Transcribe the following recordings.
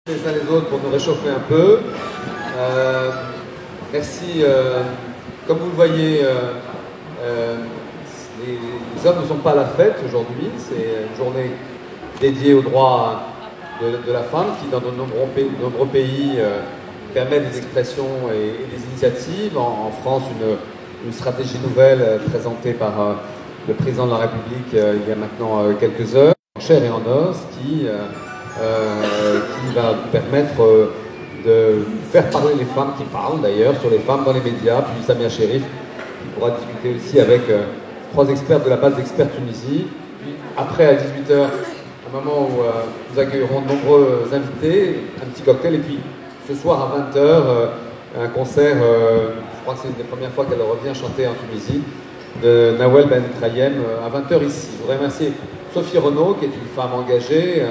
Les uns les autres pour nous réchauffer un peu. Merci. Comme vous le voyez, les hommes ne sont pas à la fête aujourd'hui. C'est une journée dédiée aux droits de la femme qui, dans de nombreux pays, permet des expressions et des initiatives. En France, une stratégie nouvelle présentée par le président de la République il y a maintenant quelques heures, en chair et en os, qui va permettre de faire parler les femmes qui parlent d'ailleurs sur les femmes dans les médias, puis Samia Cherif qui pourra discuter aussi avec trois experts de la base d'experts Tunisie. Puis après à 18h, un moment où nous accueillerons de nombreux invités, un petit cocktail, et puis ce soir à 20h, un concert, je crois que c'est une des premières fois qu'elle revient chanter en Tunisie, de Nawel Ben Krayem à 20h ici. Je voudrais remercier Sophie Renaud, qui est une femme engagée,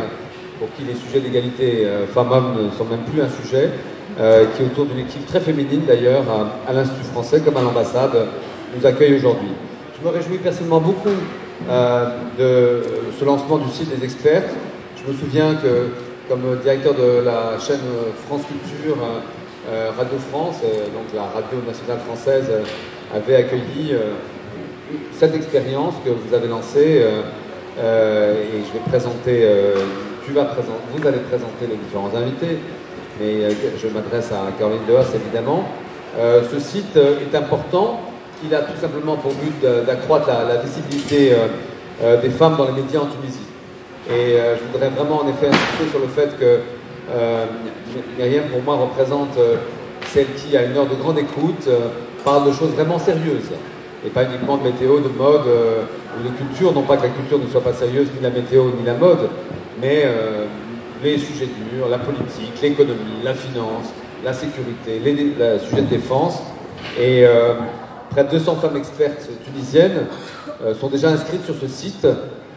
pour qui les sujets d'égalité femmes-hommes ne sont même plus un sujet, qui est autour d'une équipe très féminine d'ailleurs, à l'Institut français comme à l'ambassade, nous accueille aujourd'hui. Je me réjouis personnellement beaucoup de ce lancement du site des expertes. Je me souviens que, comme directeur de la chaîne France Culture, Radio France, donc la radio nationale française, avait accueilli cette expérience que vous avez lancée, et je vais présenter... vous allez présenter les différents invités, mais je m'adresse à Caroline Dehaas évidemment. Ce site est important. Il a tout simplement pour but d'accroître la visibilité des femmes dans les médias en Tunisie. Et je voudrais vraiment en effet insister sur le fait que Myriam, pour moi, représente celle qui, à une heure de grande écoute, parle de choses vraiment sérieuses. Et pas uniquement de météo, de mode ou de culture. Non pas que la culture ne soit pas sérieuse, ni la météo, ni la mode, mais les sujets durs, la politique, l'économie, la finance, la sécurité, le sujet de défense. Et près de 200 femmes expertes tunisiennes sont déjà inscrites sur ce site.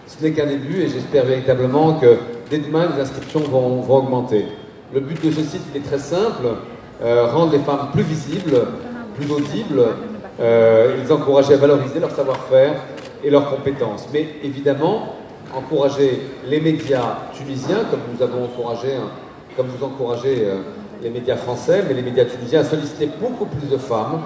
Ce n'est qu'un début et j'espère véritablement que dès demain, les inscriptions vont augmenter. Le but de ce site, il est très simple, rendre les femmes plus visibles, plus audibles, et les encourager à valoriser leur savoir-faire et leurs compétences. Mais évidemment, encourager les médias tunisiens, comme vous encouragez les médias français, mais les médias tunisiens à solliciter beaucoup plus de femmes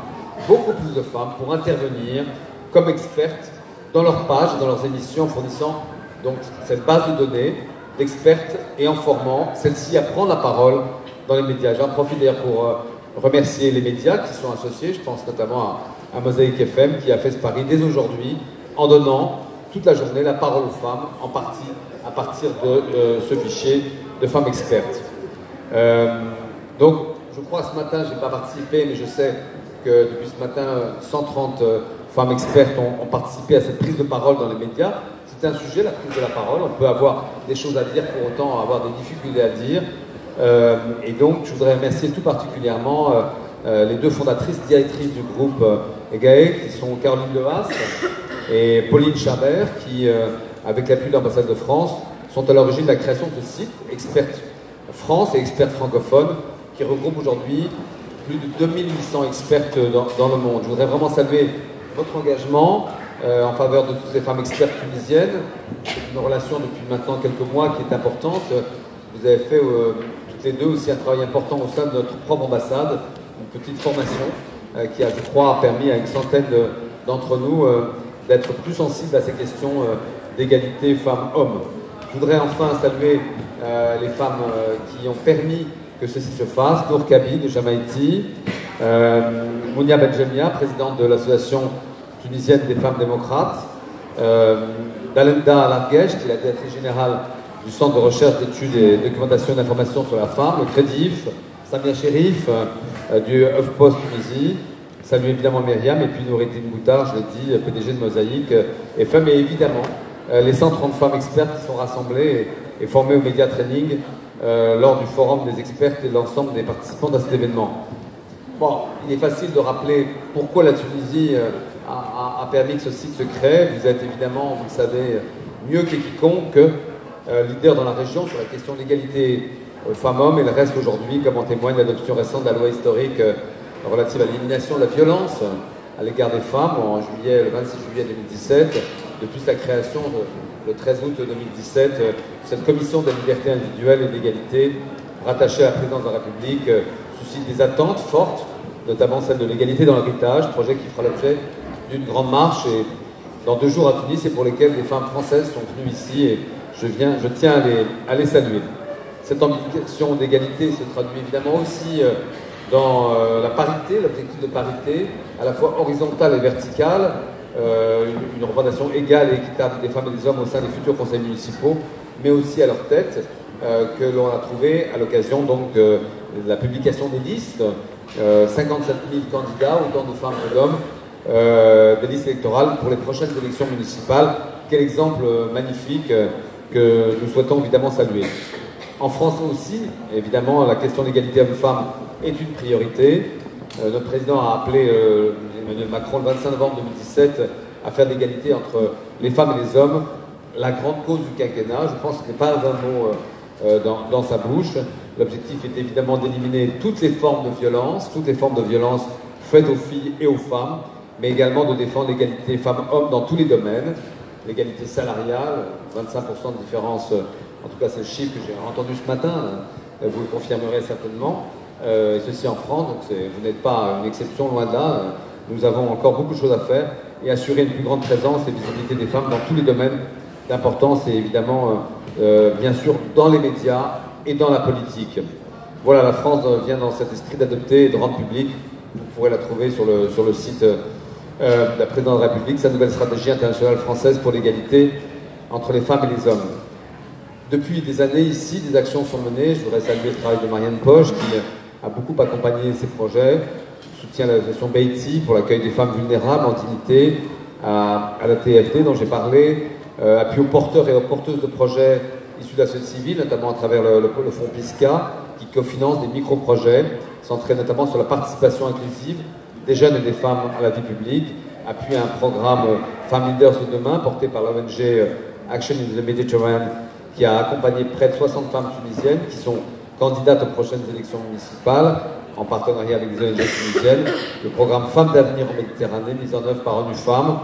pour intervenir comme expertes dans leurs pages, dans leurs émissions, fournissant donc cette base de données d'expertes et en formant celles-ci à prendre la parole dans les médias. J'en profite d'ailleurs pour remercier les médias qui sont associés, je pense notamment à Mosaïque FM qui a fait ce pari dès aujourd'hui en donnant toute la journée la parole aux femmes, en partie à partir de ce fichier de femmes expertes. Donc, je crois ce matin, je n'ai pas participé, mais je sais que depuis ce matin, 130 femmes expertes ont participé à cette prise de parole dans les médias. C'est un sujet, la prise de la parole. On peut avoir des choses à dire, pour autant avoir des difficultés à dire. Et donc, je voudrais remercier tout particulièrement les deux fondatrices, directrices du groupe EGAE, qui sont Caroline Dehaas et Pauline Chabert, qui, avec l'appui de l'ambassade de France, sont à l'origine de la création de ce site, Expertes France et Expertes francophones, qui regroupe aujourd'hui plus de 2800 expertes dans le monde. Je voudrais vraiment saluer votre engagement en faveur de toutes ces femmes expertes tunisiennes. C'est une relation depuis maintenant quelques mois qui est importante. Vous avez fait toutes les deux aussi un travail important au sein de notre propre ambassade, une petite formation qui a, je crois, permis à une centaine d'entre nous d'être plus sensibles à ces questions d'égalité femmes-hommes. Je voudrais enfin saluer les femmes qui ont permis que ceci se fasse. Nour Kabi de Jamaïti, Mounia Benjamia, présidente de l'association tunisienne des femmes démocrates, Dalenda Larguesh, qui est la directrice générale du Centre de recherche d'études et de documentation et d'information sur la femme, le CREDIF, Samia Cherif du HuffPost Tunisie, salut évidemment Myriam, et puis Noureddine Boutard, je l'ai dit, PDG de Mosaïque FM, et évidemment les 130 femmes expertes qui sont rassemblées et formées au Media Training lors du forum des expertes et de l'ensemble des participants à cet événement. Bon, il est facile de rappeler pourquoi la Tunisie a permis que ce site se crée. Vous êtes évidemment, vous le savez, mieux que quiconque, leader dans la région sur la question de l'égalité femmes-hommes, et le reste aujourd'hui, comme en témoigne l'adoption récente de la loi historique relative à l'élimination de la violence à l'égard des femmes le 26 juillet 2017, depuis la création le 13 août 2017, cette commission de la liberté individuelle et de l'égalité rattaché à la présidence de la République, suscite des attentes fortes, notamment celle de l'égalité dans l'héritage, projet qui fera l'objet d'une grande marche et dans 2 jours à Tunis et pour lesquels des femmes françaises sont venues ici et je tiens à les saluer. Cette ambition d'égalité se traduit évidemment aussi dans la parité, l'objectif de parité, à la fois horizontale et verticale, une représentation égale et équitable des femmes et des hommes au sein des futurs conseils municipaux, mais aussi à leur tête, que l'on a trouvé à l'occasion donc de la publication des listes, 57 000 candidats, autant de femmes que d'hommes, des listes électorales pour les prochaines élections municipales. Quel exemple magnifique que nous souhaitons évidemment saluer. En France aussi, évidemment, la question de l'égalité hommes-femmes est une priorité. Notre président a appelé Emmanuel Macron le 25 novembre 2017 à faire l'égalité entre les femmes et les hommes, la grande cause du quinquennat. Je pense qu'il n'y a pas un mot dans sa bouche. L'objectif est évidemment d'éliminer toutes les formes de violence faites aux filles et aux femmes, mais également de défendre l'égalité femmes-hommes dans tous les domaines. L'égalité salariale, 25% de différence, en tout cas c'est le chiffre que j'ai entendu ce matin, vous le confirmerez certainement, et ceci en France, donc vous n'êtes pas une exception, loin de là. Nous avons encore beaucoup de choses à faire et assurer une plus grande présence et visibilité des femmes dans tous les domaines d'importance et évidemment, bien sûr, dans les médias et dans la politique. Voilà, la France vient dans cet esprit d'adopter et de rendre public. Vous pourrez la trouver sur le site de la présidente de la République, sa nouvelle stratégie internationale française pour l'égalité entre les femmes et les hommes. Depuis des années ici, des actions sont menées. Je voudrais saluer le travail de Marianne Poche qui a beaucoup accompagné ces projets, soutient l'association Beiti pour l'accueil des femmes vulnérables en dignité, à la TFD dont j'ai parlé, appui aux porteurs et aux porteuses de projets issus de la société civile, notamment à travers le fonds PISCA, qui cofinance des micro-projets centrés notamment sur la participation inclusive des jeunes et des femmes à la vie publique, appuie un programme Femmes Leaders de demain porté par l'ONG Action in the Mediterranean, qui a accompagné près de 60 femmes tunisiennes qui sont candidates aux prochaines élections municipales en partenariat avec des ONG tunisiennes. Le programme Femmes d'avenir en Méditerranée, mis en œuvre par ONU Femmes,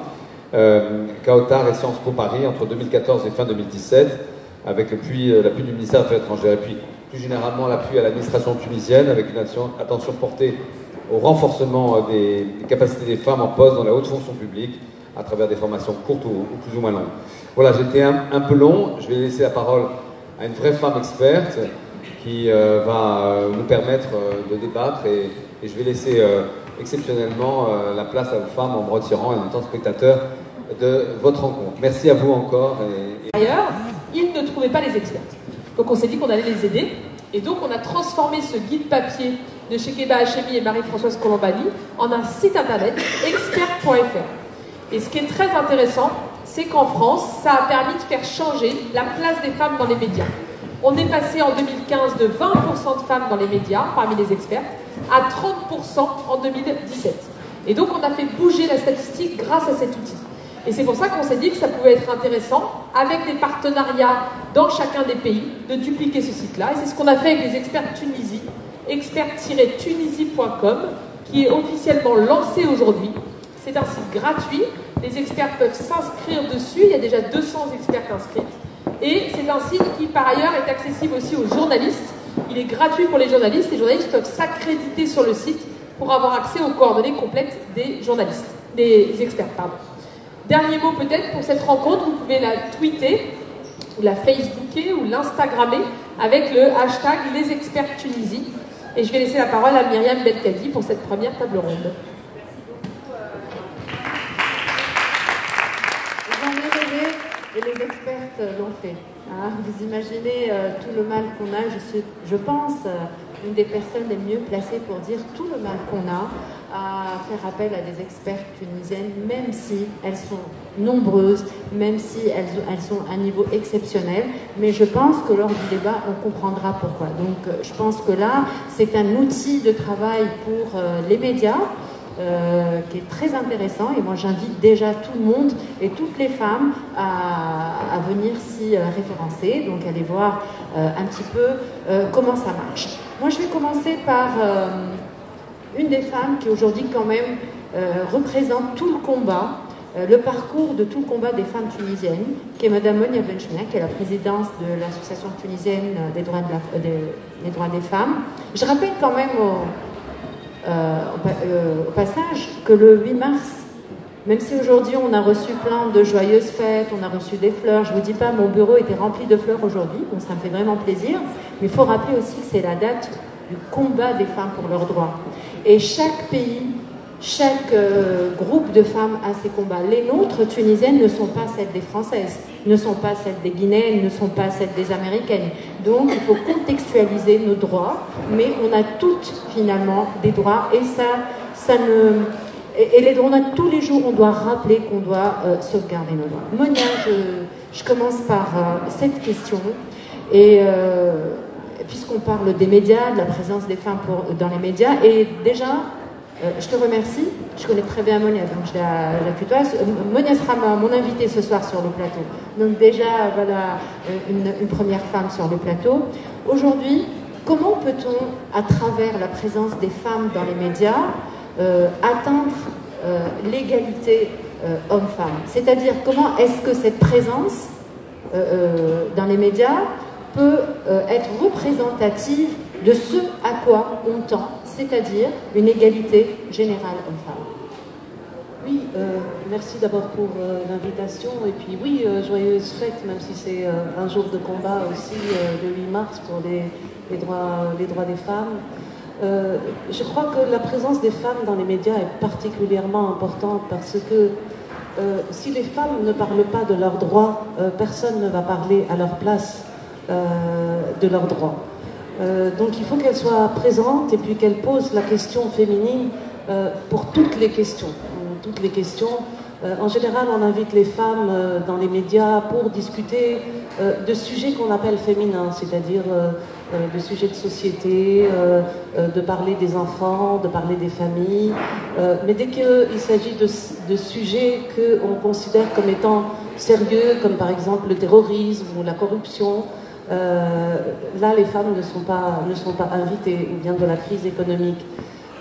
Kautar et Sciences Po Paris entre 2014 et fin 2017, avec l'appui du ministère des Affaires étrangères. Et puis, plus généralement, l'appui à l'administration tunisienne, avec une attention portée au renforcement des capacités des femmes en poste dans la haute fonction publique, à travers des formations courtes ou plus ou moins longues. Voilà, j'étais un peu long. Je vais laisser la parole à une vraie femme experte qui va nous permettre de débattre et je vais laisser exceptionnellement la place à vos femmes en me retirant et en étant spectateur de votre rencontre. Merci à vous encore. D'ailleurs, ils ne trouvaient pas les experts. Donc on s'est dit qu'on allait les aider et donc on a transformé ce guide papier de Shekeba Hachemi et Marie-Françoise Colombani en un site internet expert.fr. Et ce qui est très intéressant, c'est qu'en France, ça a permis de faire changer la place des femmes dans les médias. On est passé en 2015 de 20% de femmes dans les médias, parmi les experts, à 30% en 2017. Et donc on a fait bouger la statistique grâce à cet outil. Et c'est pour ça qu'on s'est dit que ça pouvait être intéressant, avec des partenariats dans chacun des pays, de dupliquer ce site-là. Et c'est ce qu'on a fait avec les experts Tunisie, expert-tunisie.com, qui est officiellement lancé aujourd'hui. C'est un site gratuit, les experts peuvent s'inscrire dessus, il y a déjà 200 experts inscrits. Et c'est un site qui, par ailleurs, est accessible aussi aux journalistes. Il est gratuit pour les journalistes peuvent s'accréditer sur le site pour avoir accès aux coordonnées complètes des journalistes, des experts, pardon. Dernier mot peut-être pour cette rencontre, vous pouvez la tweeter, ou la facebooker, ou l'instagrammer avec le hashtag Les Experts Tunisie. Et je vais laisser la parole à Myriam Belkadi pour cette première table ronde. J'en ai rêvé et les expertes l'ont fait. Hein, vous imaginez tout le mal qu'on a, je pense, une des personnes les mieux placées pour dire tout le mal qu'on a à faire appel à des expertes tunisiennes, même si elles sont nombreuses, même si elles sont à un niveau exceptionnel. Mais je pense que lors du débat, on comprendra pourquoi. Donc je pense que là, c'est un outil de travail pour les médias, qui est très intéressant, et moi j'invite déjà tout le monde et toutes les femmes à venir s'y référencer, donc allez voir un petit peu comment ça marche. Moi je vais commencer par une des femmes qui aujourd'hui quand même représente tout le combat le parcours de tout le combat des femmes tunisiennes, qui est Madame Monia Benchmina, qui est la présidente de l'Association tunisienne des droits des femmes. Je rappelle quand même au passage que le 8 mars, même si aujourd'hui on a reçu plein de joyeuses fêtes, on a reçu des fleurs, je ne vous dis pas, mon bureau était rempli de fleurs aujourd'hui, donc ça me fait vraiment plaisir, mais il faut rappeler aussi que c'est la date du combat des femmes pour leurs droits. Et chaque pays, chaque groupe de femmes a ses combats. Les nôtres tunisiennes ne sont pas celles des Françaises, ne sont pas celles des Guinéennes, ne sont pas celles des Américaines. Donc il faut contextualiser nos droits, mais on a toutes finalement des droits et ça ne... Et les droits, tous les jours, on doit rappeler qu'on doit sauvegarder nos droits. Monia, je commence par cette question. Et puisqu'on parle des médias, de la présence des femmes dans les médias, et déjà, je te remercie. Je connais très bien Monia, donc je la tutoie. Monia sera mon invitée ce soir sur le plateau. Donc déjà, voilà une première femme sur le plateau. Aujourd'hui, comment peut-on, à travers la présence des femmes dans les médias, atteindre l'égalité homme-femme? C'est-à-dire, comment est-ce que cette présence dans les médias peut être représentative de ce à quoi on tend, c'est-à-dire une égalité générale homme-femme? Oui, merci d'abord pour l'invitation. Et puis oui, joyeuse fête, même si c'est un jour de combat aussi, le 8 mars pour les droits des femmes. Je crois que la présence des femmes dans les médias est particulièrement importante parce que si les femmes ne parlent pas de leurs droits, personne ne va parler à leur place de leurs droits. Donc il faut qu'elles soient présentes et puis qu'elles posent la question féminine pour toutes les questions. En général, on invite les femmes dans les médias pour discuter de sujets qu'on appelle féminins, c'est-à-dire de sujets de société, de parler des enfants, de parler des familles. Mais dès qu'il s'agit de sujets qu'on considère comme étant sérieux, comme par exemple le terrorisme ou la corruption, là les femmes ne sont pas invitées, ou bien de la crise économique.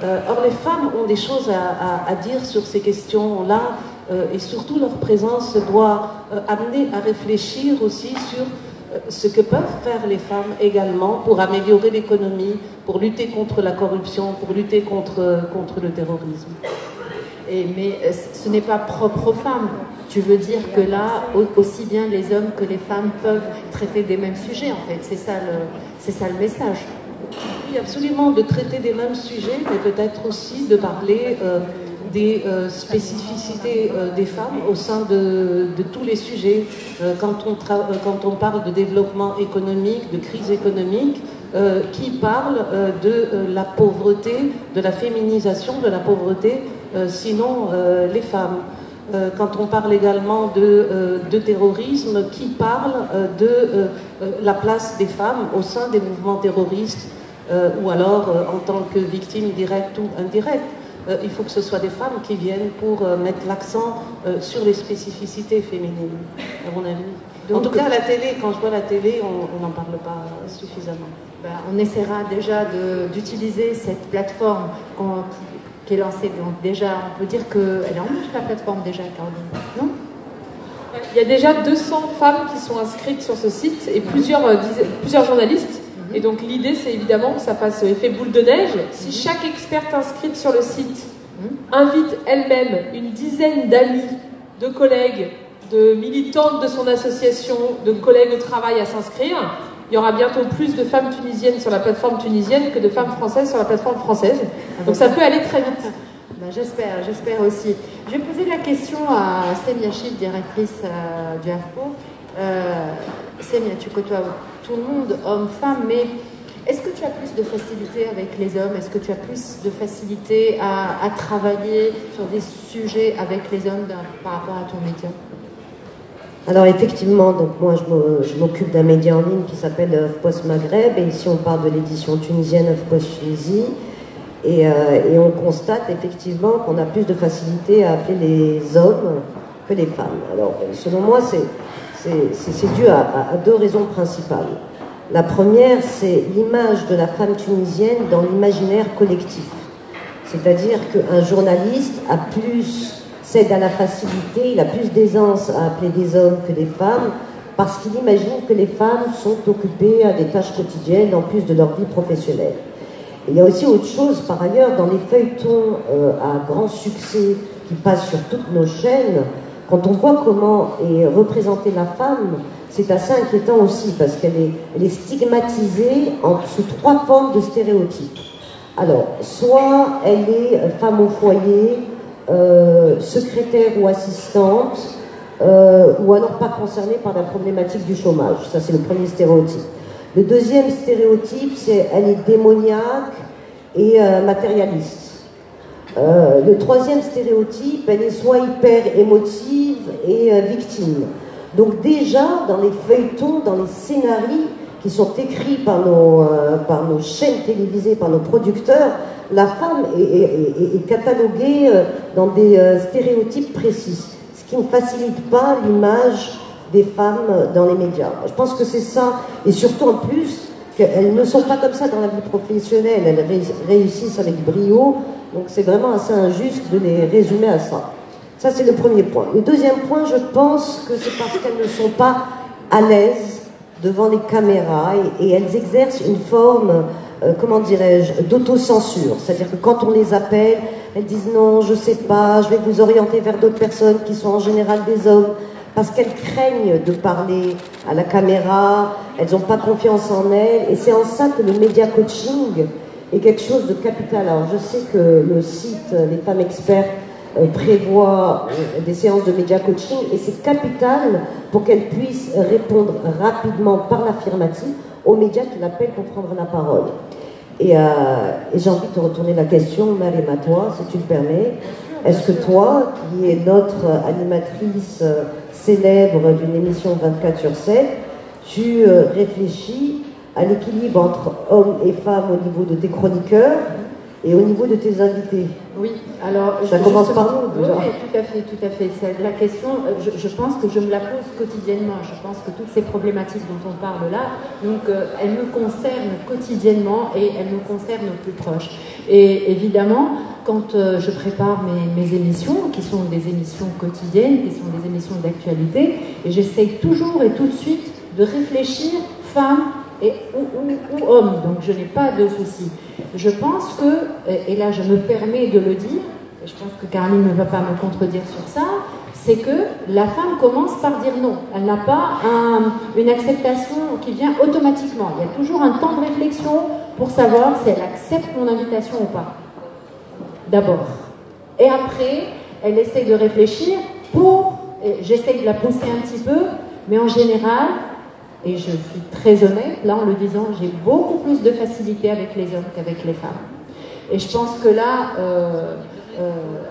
Or les femmes ont des choses à dire sur ces questions-là, et surtout leur présence doit amener à réfléchir aussi sur ce que peuvent faire les femmes également pour améliorer l'économie, pour lutter contre la corruption, pour lutter contre le terrorisme. Mais ce n'est pas propre aux femmes. Tu veux dire que là, aussi bien les hommes que les femmes peuvent traiter des mêmes sujets, en fait. C'est ça le message. Oui, absolument, de traiter des mêmes sujets, mais peut-être aussi de parler des spécificités des femmes au sein de tous les sujets. Quand on parle de développement économique, de crise économique, qui parle de la pauvreté, de la féminisation de la pauvreté, sinon les femmes. Quand on parle également de terrorisme, qui parle de la place des femmes au sein des mouvements terroristes, ou alors en tant que victimes directes ou indirectes. Il faut que ce soit des femmes qui viennent pour mettre l'accent sur les spécificités féminines, à mon avis. Donc, en tout cas, à la télé, quand je vois la télé, on n'en parle pas suffisamment. On essaiera déjà d'utiliser cette plateforme qui est lancée. Donc déjà, on peut dire qu'elle est en marche, la plateforme déjà, Caroline, non? Il y a déjà 200 femmes qui sont inscrites sur ce site et plusieurs journalistes. Et donc l'idée, c'est évidemment que ça fasse effet boule de neige. Si chaque experte inscrite sur le site invite elle-même une dizaine d'amis, de collègues, de militantes de son association, de collègues au travail à s'inscrire, il y aura bientôt plus de femmes tunisiennes sur la plateforme tunisienne que de femmes françaises sur la plateforme française. Donc ça peut aller très vite. J'espère aussi. Je vais poser la question à Semia Chif, directrice du AFPO. Semia, tu côtoies tout le monde, hommes, femmes, mais est-ce que tu as plus de facilité avec les hommes? Est-ce que tu as plus de facilité à travailler sur des sujets avec les hommes par rapport à ton média? Alors effectivement, donc moi je m'occupe d'un média en ligne qui s'appelle HuffPost Maghreb, et ici on parle de l'édition tunisienne HuffPost Tunisie, et on constate effectivement qu'on a plus de facilité à appeler les hommes que les femmes. Alors selon moi c'est dû à deux raisons principales. La première, c'est l'image de la femme tunisienne dans l'imaginaire collectif. C'est-à-dire qu'un journaliste a plus cède à la facilité, il a plus d'aisance à appeler des hommes que des femmes, parce qu'il imagine que les femmes sont occupées à des tâches quotidiennes en plus de leur vie professionnelle. Il y a aussi autre chose, par ailleurs, dans les feuilletons à grand succès qui passent sur toutes nos chaînes, quand on voit comment est représentée la femme, c'est assez inquiétant aussi, parce qu'elle est stigmatisée sous 3 formes de stéréotypes. Alors, soit elle est femme au foyer, secrétaire ou assistante, ou alors pas concernée par la problématique du chômage. Ça, c'est le premier stéréotype. Le deuxième stéréotype, c'est elle est démoniaque et matérialiste. Le troisième stéréotype, elle est soit hyper émotive et victime. Donc déjà, dans les feuilletons, dans les scénarios qui sont écrits par nos chaînes télévisées, par nos producteurs, la femme est cataloguée dans des stéréotypes précis, ce qui ne facilite pas l'image des femmes dans les médias. Je pense que c'est ça, et surtout en plus, qu'elles ne sont pas comme ça dans la vie professionnelle, elles réussissent avec brio, donc c'est vraiment assez injuste de les résumer à ça. Ça, c'est le premier point. Le deuxième point, je pense que c'est parce qu'elles ne sont pas à l'aise devant les caméras et elles exercent une forme, comment dirais-je, d'autocensure. C'est-à-dire que quand on les appelle, elles disent non, je sais pas, je vais vous orienter vers d'autres personnes qui sont en général des hommes, parce qu'elles craignent de parler à la caméra, elles n'ont pas confiance en elles, et c'est en ça que le média coaching est quelque chose de capital. Alors je sais que le site Les Femmes Expertes prévoit des séances de média coaching, et c'est capital pour qu'elles puissent répondre rapidement par l'affirmative aux médias qui l'appellent pour prendre la parole. Et j'ai envie de te retourner la question, Marème, à toi, si tu le permets. Est-ce que toi, qui es notre animatrice célèbre d'une émission 24/7, tu réfléchis à l'équilibre entre hommes et femmes au niveau de tes chroniqueurs et au niveau de tes invités? Oui, alors... Ça commence par nous, déjà. Oui, tout à fait, tout à fait. La question, je pense que je me la pose quotidiennement. Je pense que toutes ces problématiques dont on parle là, donc, elles me concernent quotidiennement et elles me concernent aux plus proches. Et évidemment, quand je prépare mes émissions, qui sont des émissions quotidiennes, qui sont des émissions d'actualité, et j'essaye toujours et tout de suite de réfléchir femme ou homme, donc je n'ai pas de souci. Je pense que, et là je me permets de le dire, et je pense que Caroline ne va pas me contredire sur ça, c'est que la femme commence par dire non. Elle n'a pas une acceptation qui vient automatiquement. Il y a toujours un temps de réflexion pour savoir si elle accepte mon invitation ou pas. D'abord. Et après, elle essaie de réfléchir j'essaie de la pousser un petit peu, mais en général, et je suis très honnête, là en le disant, j'ai beaucoup plus de facilité avec les hommes qu'avec les femmes. Et je pense que là,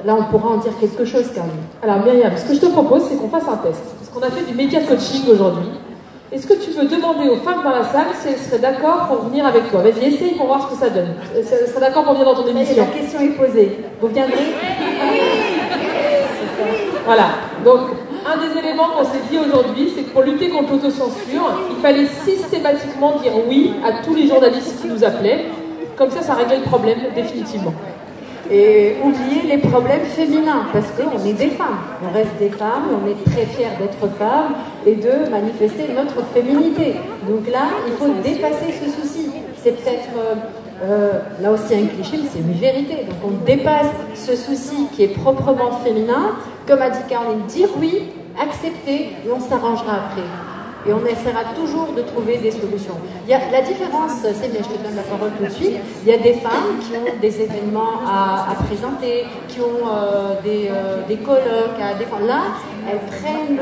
là on pourra en dire quelque chose, Caroline. Alors Myriam, ce que je te propose, c'est qu'on fasse un test. Parce qu'on a fait du média coaching aujourd'hui. Est-ce que tu veux demander aux femmes dans la salle si elles seraient d'accord pour venir avec toi? Vas-y, essaye pour voir ce que ça donne. Elles seraient d'accord pour venir dans ton émission? La question est posée. Vous viendrez? Voilà. Donc, un des éléments qu'on s'est dit aujourd'hui, c'est que pour lutter contre l'autocensure, il fallait systématiquement dire oui à tous les journalistes qui nous appelaient. Comme ça réglait le problème définitivement. Et oublier les problèmes féminins, parce qu'on est des femmes. On reste des femmes, on est très fiers d'être femmes et de manifester notre féminité. Donc là, il faut dépasser ce souci. C'est peut-être, là aussi un cliché, mais c'est une vérité. Donc on dépasse ce souci qui est proprement féminin. Comme a dit Caroline, dire oui, accepter, et on s'arrangera après. Et on essaiera toujours de trouver des solutions. Il y a la différence, c'est bien, je te donne la parole tout de suite, il y a des femmes qui ont des événements à présenter, qui ont des colloques à défendre. Là, elles prennent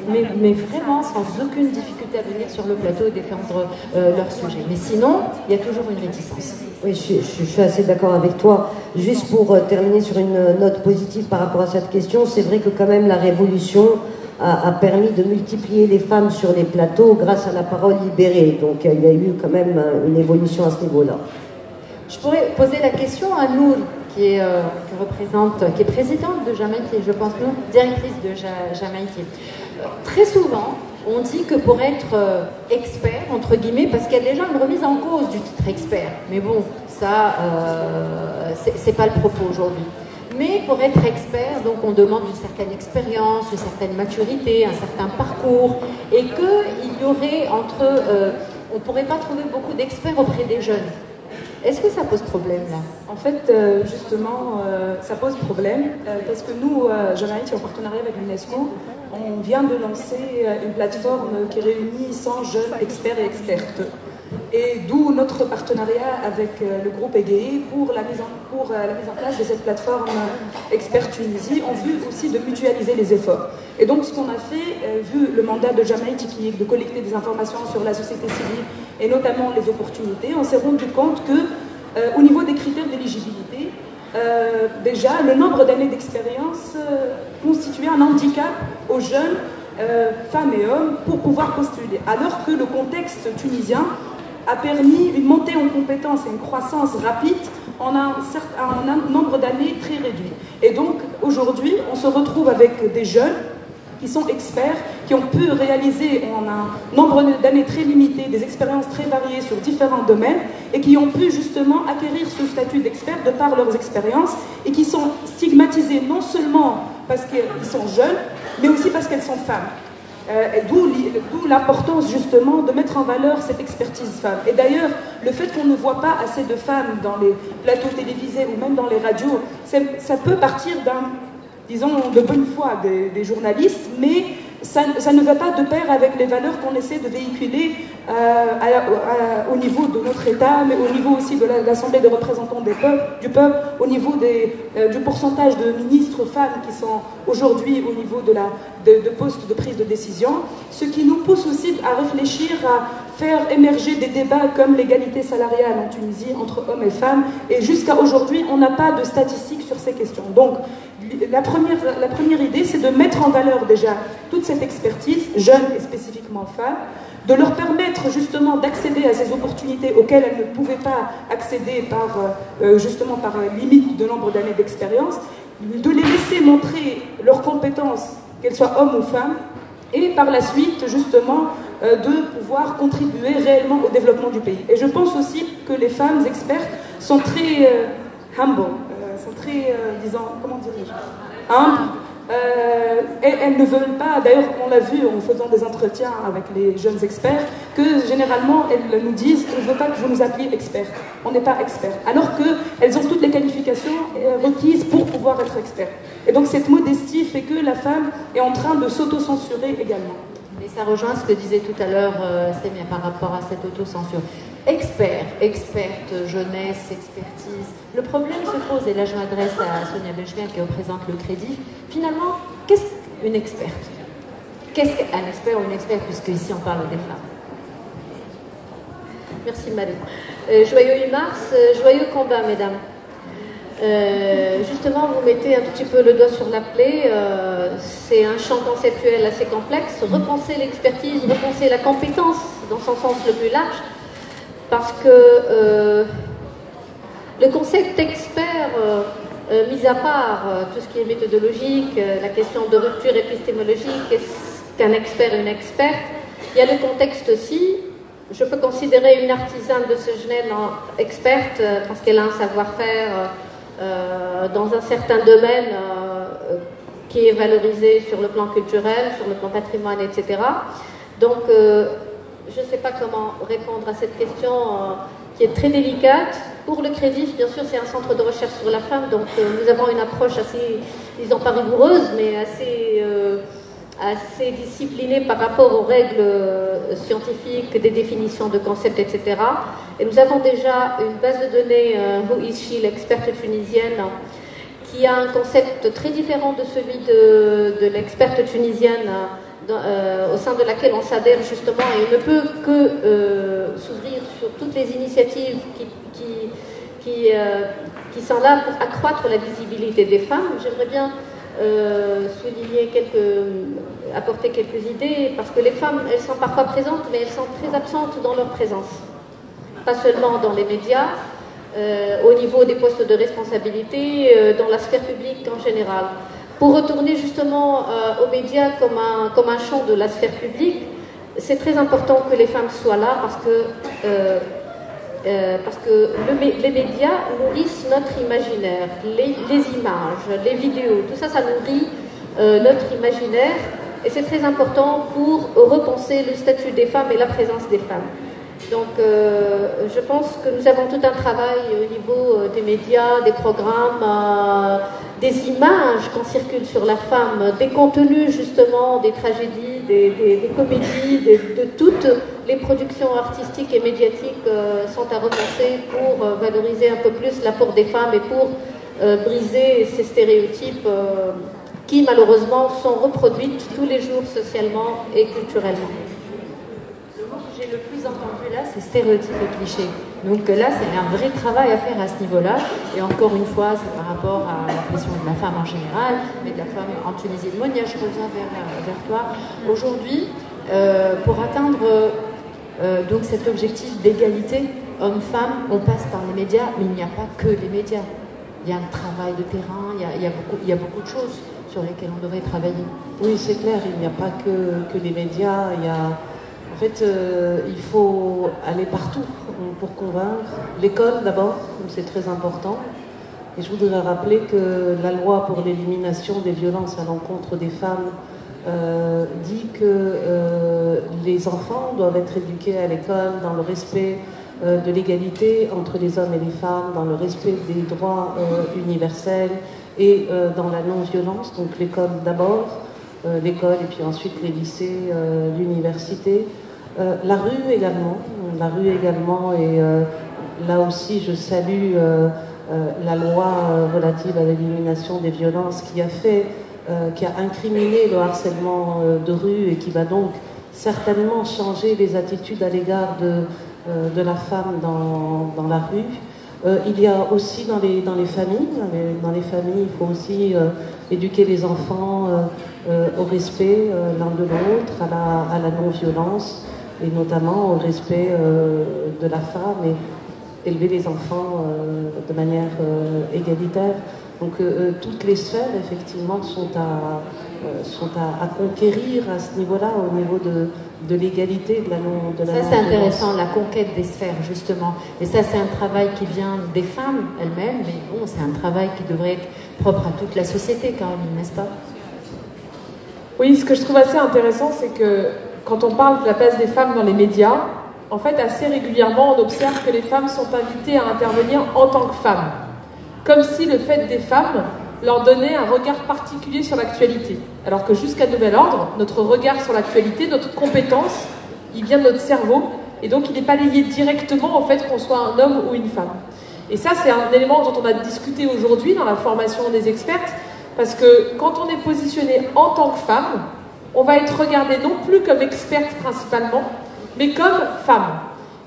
mais vraiment sans aucune difficulté à venir sur le plateau et défendre leur sujet. Mais sinon, il y a toujours une réticence. Oui, je suis assez d'accord avec toi. Juste pour terminer sur une note positive par rapport à cette question, c'est vrai que quand même la révolution a permis de multiplier les femmes sur les plateaux grâce à la parole libérée. Donc il y a eu quand même une évolution à ce niveau-là. Je pourrais poser la question à Nour, qui est présidente de Jamaïté, je pense, Nour, directrice de Jamaïté. Très souvent, on dit que pour être expert, entre guillemets, parce qu'il y a déjà une remise en cause du titre expert. Mais bon, ça, c'est pas le propos aujourd'hui. Mais pour être expert, donc on demande une certaine expérience, une certaine maturité, un certain parcours, et qu'il y aurait on ne pourrait pas trouver beaucoup d'experts auprès des jeunes. Est-ce que ça pose problème là? En fait, justement, ça pose problème parce que nous, Jamaïque, en partenariat avec l'UNESCO, on vient de lancer une plateforme qui réunit 100 jeunes experts et expertes. Et d'où notre partenariat avec le groupe EGEI pour la mise en place de cette plateforme Expert Tunisie, en vue aussi de mutualiser les efforts. Et donc ce qu'on a fait, vu le mandat de Jamaïque qui est de collecter des informations sur la société civile et notamment les opportunités, on s'est rendu compte que au niveau des critères d'éligibilité, déjà le nombre d'années d'expérience constituait un handicap aux jeunes femmes et hommes pour pouvoir postuler, alors que le contexte tunisien a permis une montée en compétences et une croissance rapide en un nombre d'années très réduit. Et donc aujourd'hui, on se retrouve avec des jeunes qui sont experts, qui ont pu réaliser en un nombre d'années très limité des expériences très variées sur différents domaines et qui ont pu justement acquérir ce statut d'expert de par leurs expériences et qui sont stigmatisés non seulement parce qu'ils sont jeunes, mais aussi parce qu'elles sont femmes. D'où l'importance justement de mettre en valeur cette expertise femme. Et d'ailleurs, le fait qu'on ne voit pas assez de femmes dans les plateaux télévisés ou même dans les radios, ça peut partir disons, de bonne foi des journalistes, mais ça ne va pas de pair avec les valeurs qu'on essaie de véhiculer au niveau de notre État, mais au niveau aussi de l'Assemblée des représentants du peuple, au niveau du pourcentage de ministres femmes qui sont aujourd'hui au niveau de postes de prise de décision, ce qui nous pousse aussi à réfléchir à faire émerger des débats comme l'égalité salariale en Tunisie entre hommes et femmes, et jusqu'à aujourd'hui, on n'a pas de statistiques sur ces questions. Donc, la première idée, c'est de mettre en valeur déjà toute cette expertise, jeunes et spécifiquement femmes, de leur permettre justement d'accéder à ces opportunités auxquelles elles ne pouvaient pas accéder justement par limite de nombre d'années d'expérience, de les laisser montrer leurs compétences, qu'elles soient hommes ou femmes, et par la suite justement de pouvoir contribuer réellement au développement du pays. Et je pense aussi que les femmes expertes sont très humble, sont très, disons, comment dirais-je, humbles. Elles ne veulent pas, d'ailleurs on l'a vu en faisant des entretiens avec les jeunes experts, que généralement elles nous disent « on ne veut pas que vous nous appeliez experts, on n'est pas experts », alors qu'elles ont toutes les qualifications requises pour pouvoir être experts. Et donc cette modestie fait que la femme est en train de s'auto-censurer également. Et ça rejoint ce que disait tout à l'heure Samia par rapport à cette autocensure. Expert, experte, jeunesse, expertise. Le problème se pose, et là je m'adresse à Sonia Bechler qui représente le Crédit. Finalement, qu'est-ce qu'une experte? Qu'est-ce qu'un expert ou une experte, puisque ici on parle des femmes? Merci Marie. Joyeux 8 mars, joyeux combat mesdames. Justement, vous mettez un petit peu le doigt sur la plaie. C'est un champ conceptuel assez complexe. Repenser l'expertise, repenser la compétence dans son sens le plus large, parce que le concept expert, mis à part tout ce qui est méthodologique, la question de rupture épistémologique, qu'est-ce qu'un expert et une experte, il y a le contexte aussi. Je peux considérer une artisane de ce genre experte parce qu'elle a un savoir-faire dans un certain domaine qui est valorisé sur le plan culturel, sur le plan patrimoine, etc. Donc, je ne sais pas comment répondre à cette question qui est très délicate. Pour le Crédit, bien sûr, c'est un centre de recherche sur la femme, donc nous avons une approche assez, disons pas rigoureuse, mais assez disciplinée par rapport aux règles scientifiques, des définitions de concepts, etc. Et nous avons déjà une base de données, Who is she, l'experte tunisienne, qui a un concept très différent de celui de l'experte tunisienne, au sein de laquelle on s'adhère justement, et on ne peut que s'ouvrir sur toutes les initiatives qui sont là pour accroître la visibilité des femmes. J'aimerais bien apporter quelques idées, parce que les femmes, elles sont parfois présentes, mais elles sont très absentes dans leur présence. Pas seulement dans les médias, au niveau des postes de responsabilité, dans la sphère publique en général. Pour retourner justement aux médias comme un champ de la sphère publique, c'est très important que les femmes soient là, parce que parce que les médias nourrissent notre imaginaire, les images, les vidéos, tout ça, ça nourrit notre imaginaire, et c'est très important pour repenser le statut des femmes et la présence des femmes. Donc je pense que nous avons tout un travail au niveau des médias, des programmes, des images qu'on circule sur la femme, des contenus justement, des tragédies, des comédies, de toutes les productions artistiques et médiatiques sont à repenser pour valoriser un peu plus l'apport des femmes et pour briser ces stéréotypes qui malheureusement sont reproduits tous les jours socialement et culturellement. J'ai le plus entendu là, c'est stéréotypes et clichés. Donc là, c'est un vrai travail à faire à ce niveau-là. Et encore une fois, c'est par rapport à la question de la femme en général, mais de la femme en Tunisie. Monia, je reviens vers toi. Aujourd'hui, pour atteindre donc cet objectif d'égalité homme-femme, on passe par les médias, mais il n'y a pas que les médias. Il y a un travail de terrain, il y a beaucoup de choses sur lesquelles on devrait travailler. Oui, c'est clair, il n'y a pas que les médias, il y a... En fait, il faut aller partout pour convaincre. L'école d'abord, c'est très important. Et je voudrais rappeler que la loi pour l'élimination des violences à l'encontre des femmes dit que les enfants doivent être éduqués à l'école dans le respect de l'égalité entre les hommes et les femmes, dans le respect des droits universels et dans la non-violence. Donc l'école d'abord, l'école et puis ensuite les lycées, l'université. La rue également, et là aussi je salue la loi relative à l'élimination des violences qui a incriminé le harcèlement de rue et qui va donc certainement changer les attitudes à l'égard de la femme dans la rue. Il y a aussi dans les familles, il faut aussi éduquer les enfants au respect l'un de l'autre, à la non-violence, et notamment au respect de la femme, et élever les enfants de manière égalitaire. Donc toutes les sphères, effectivement, sont à conquérir à ce niveau-là, au niveau de l'égalité, de la non-violence. Ça, c'est intéressant, la conquête des sphères, justement. Et ça, c'est un travail qui vient des femmes elles-mêmes, mais bon, c'est un travail qui devrait être propre à toute la société, Caroline, n'est-ce pas? Oui, ce que je trouve assez intéressant, c'est que quand on parle de la place des femmes dans les médias, en fait, assez régulièrement, on observe que les femmes sont invitées à intervenir en tant que femmes. Comme si le fait des femmes leur donnait un regard particulier sur l'actualité. Alors que jusqu'à nouvel ordre, notre regard sur l'actualité, notre compétence, il vient de notre cerveau, et donc il n'est pas lié directement au fait qu'on soit un homme ou une femme. Et ça, c'est un élément dont on a discuté aujourd'hui dans la formation des expertes, parce que quand on est positionné en tant que femme, on va être regardé non plus comme experte principalement, mais comme femme.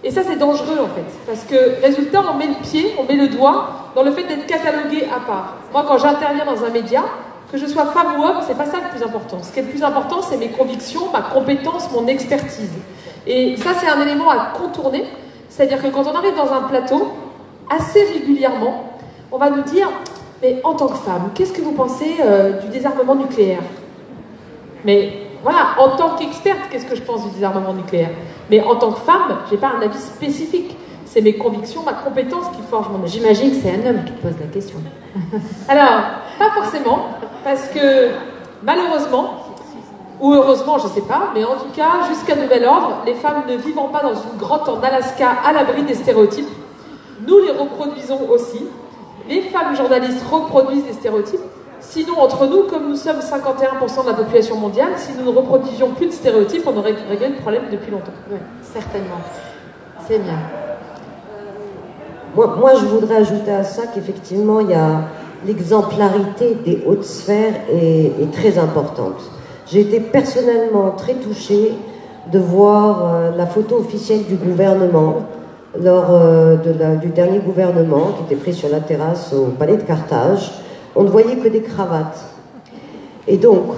Et ça, c'est dangereux en fait, parce que résultat, on met le pied, on met le doigt dans le fait d'être catalogué à part. Moi, quand j'interviens dans un média, que je sois femme ou homme, c'est pas ça le plus important. Ce qui est le plus important, c'est mes convictions, ma compétence, mon expertise. Et ça, c'est un élément à contourner. C'est-à-dire que quand on arrive dans un plateau, assez régulièrement, on va nous dire « Mais en tant que femme, qu'est-ce que vous pensez du désarmement nucléaire ?» Mais voilà, en tant qu'experte, qu'est-ce que je pense du désarmement nucléaire? Mais en tant que femme, j'ai pas un avis spécifique. C'est mes convictions, ma compétence qui forge mon avis. J'imagine que c'est un homme qui te pose la question. Alors, pas forcément, parce que malheureusement, ou heureusement, je sais pas, mais en tout cas, jusqu'à nouvel ordre, les femmes ne vivant pas dans une grotte en Alaska à l'abri des stéréotypes, nous les reproduisons aussi. Les femmes journalistes reproduisent des stéréotypes. Sinon, entre nous, comme nous sommes 51% de la population mondiale, si nous ne reproduisions plus de stéréotypes, on aurait réglé le problème depuis longtemps. Oui, certainement. C'est bien. Moi, je voudrais ajouter à ça qu'effectivement, il y a l'exemplarité des hautes sphères est très importante. J'ai été personnellement très touchée de voir la photo officielle du gouvernement lors du dernier gouvernement qui était pris sur la terrasse au palais de Carthage. On ne voyait que des cravates. Et donc,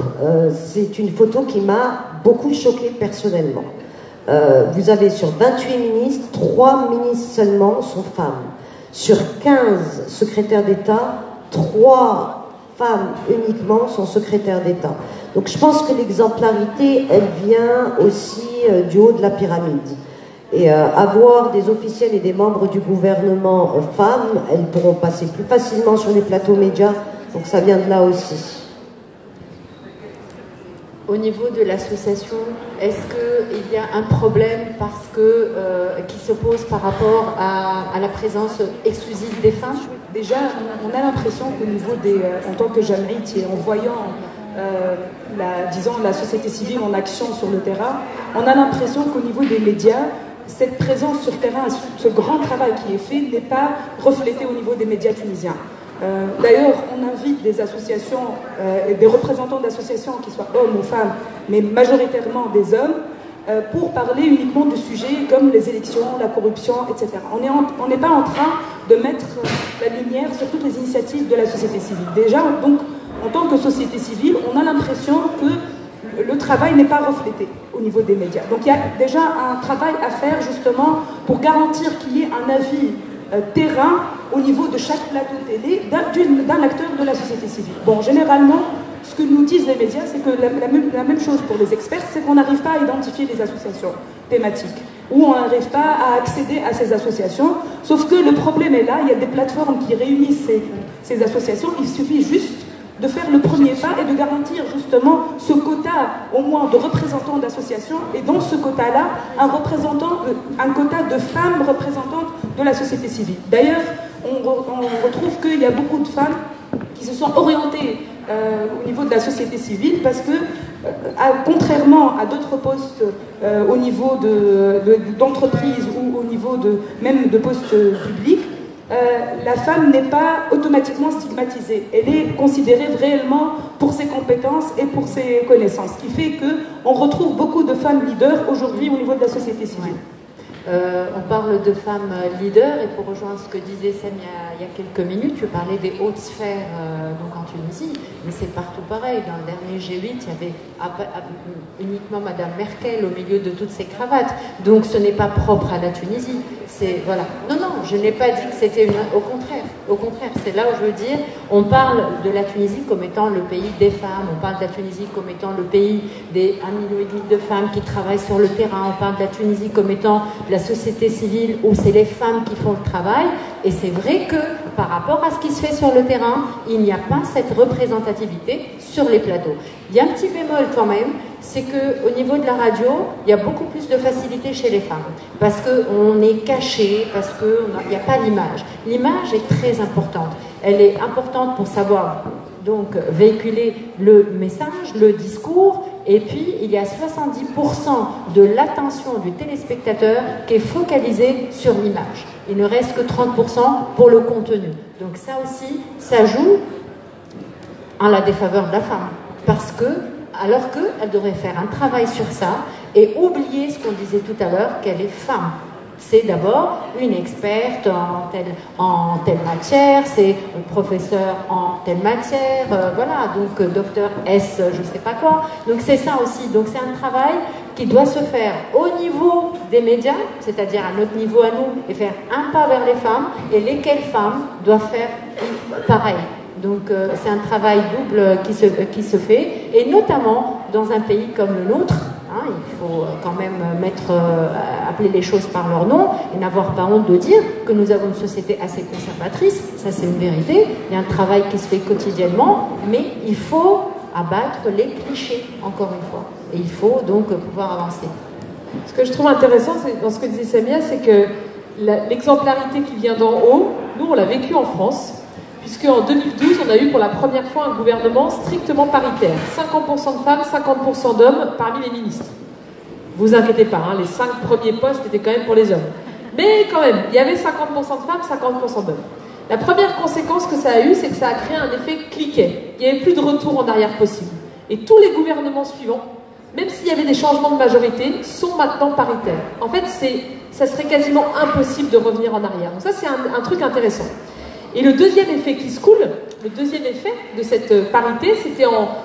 c'est une photo qui m'a beaucoup choquée personnellement. Vous avez sur 28 ministres, 3 ministres seulement sont femmes. Sur 15 secrétaires d'État, 3 femmes uniquement sont secrétaires d'État. Donc je pense que l'exemplarité, elle vient aussi du haut de la pyramide. Et avoir des officiels et des membres du gouvernement femmes, elles pourront passer plus facilement sur les plateaux médias, donc ça vient de là aussi. Au niveau de l'association, est-ce qu'il y a un problème qui se pose par rapport à la présence exclusive des femmes? Déjà, on a l'impression qu'au niveau en tant que Jam'iyat et en voyant la société civile en action sur le terrain, on a l'impression qu'au niveau des médias, cette présence sur terrain, ce grand travail qui est fait n'est pas reflété au niveau des médias tunisiens. D'ailleurs, on invite des associations, des représentants d'associations, qui soient hommes ou femmes, mais majoritairement des hommes, pour parler uniquement de sujets comme les élections, la corruption, etc. On n'est pas en train de mettre la lumière sur toutes les initiatives de la société civile. Déjà, donc, en tant que société civile, on a l'impression que le travail n'est pas reflété au niveau des médias. Donc il y a déjà un travail à faire justement pour garantir qu'il y ait un avis terrain au niveau de chaque plateau télé d'un acteur de la société civile. Bon, généralement, ce que nous disent les médias, c'est que la même chose pour les experts, c'est qu'on n'arrive pas à identifier les associations thématiques, ou on n'arrive pas à accéder à ces associations, sauf que le problème est là, il y a des plateformes qui réunissent ces associations, il suffit juste de faire le premier pas et de garantir justement ce quota au moins de représentants d'associations et dans ce quota-là, un quota de femmes représentantes de la société civile. D'ailleurs, on retrouve qu'il y a beaucoup de femmes qui se sont orientées au niveau de la société civile parce que, contrairement à d'autres postes au niveau d'entreprises ou au niveau même de postes publics, la femme n'est pas automatiquement stigmatisée. Elle est considérée réellement pour ses compétences et pour ses connaissances, ce qui fait qu'on retrouve beaucoup de femmes leaders aujourd'hui au niveau de la société civile. On parle de femmes leaders et pour rejoindre ce que disait Sam il y a quelques minutes, tu parlais des hautes sphères donc en Tunisie, mais c'est partout pareil. Dans le dernier G8, il y avait uniquement Madame Merkel au milieu de toutes ces cravates. Donc ce n'est pas propre à la Tunisie. Voilà. Non, je n'ai pas dit que c'était au contraire, c'est là où je veux dire, on parle de la Tunisie comme étant le pays des femmes, on parle de la Tunisie comme étant le pays des 1,5 million de femmes qui travaillent sur le terrain, on parle de la Tunisie comme étant la société civile où c'est les femmes qui font le travail, et c'est vrai que par rapport à ce qui se fait sur le terrain, il n'y a pas cette représentativité sur les plateaux. Il y a un petit bémol quand même, c'est qu'au niveau de la radio, il y a beaucoup plus de facilité chez les femmes, parce qu'on est caché, parce qu'il n'y a pas l'image. L'image est très importante. Elle est importante pour savoir donc véhiculer le message, le discours, et puis il y a 70% de l'attention du téléspectateur qui est focalisée sur l'image. Il ne reste que 30% pour le contenu. Donc ça aussi, ça joue en la défaveur de la femme, alors qu'elle devrait faire un travail sur ça et oublier ce qu'on disait tout à l'heure, qu'elle est femme. C'est d'abord une experte en telle matière, c'est un professeur en telle matière, voilà, donc docteur S, je sais pas quoi. Donc c'est ça aussi, donc c'est un travail qui doit se faire au niveau des médias, c'est-à-dire à notre niveau à nous, et faire un pas vers les femmes, et lesquelles femmes doivent faire pareil. Donc c'est un travail double qui se fait, et notamment dans un pays comme le nôtre. Il faut quand même appeler les choses par leur nom et n'avoir pas honte de dire que nous avons une société assez conservatrice, ça c'est une vérité, il y a un travail qui se fait quotidiennement, mais il faut abattre les clichés, encore une fois, et il faut donc pouvoir avancer. Ce que je trouve intéressant dans ce que disait Samia, c'est que l'exemplarité qui vient d'en haut, nous on l'a vécu en France, puisque en 2012, on a eu pour la première fois un gouvernement strictement paritaire. 50% de femmes, 50% d'hommes parmi les ministres. Vous inquiétez pas, les 5 premiers postes étaient quand même pour les hommes. Mais quand même, il y avait 50% de femmes, 50% d'hommes. La première conséquence que ça a eu, c'est que ça a créé un effet cliquet. Il n'y avait plus de retour en arrière possible. Et tous les gouvernements suivants, même s'il y avait des changements de majorité, sont maintenant paritaires. En fait, ça serait quasiment impossible de revenir en arrière. Donc ça, c'est un truc intéressant. Et le deuxième effet qui se coule, le deuxième effet de cette parité,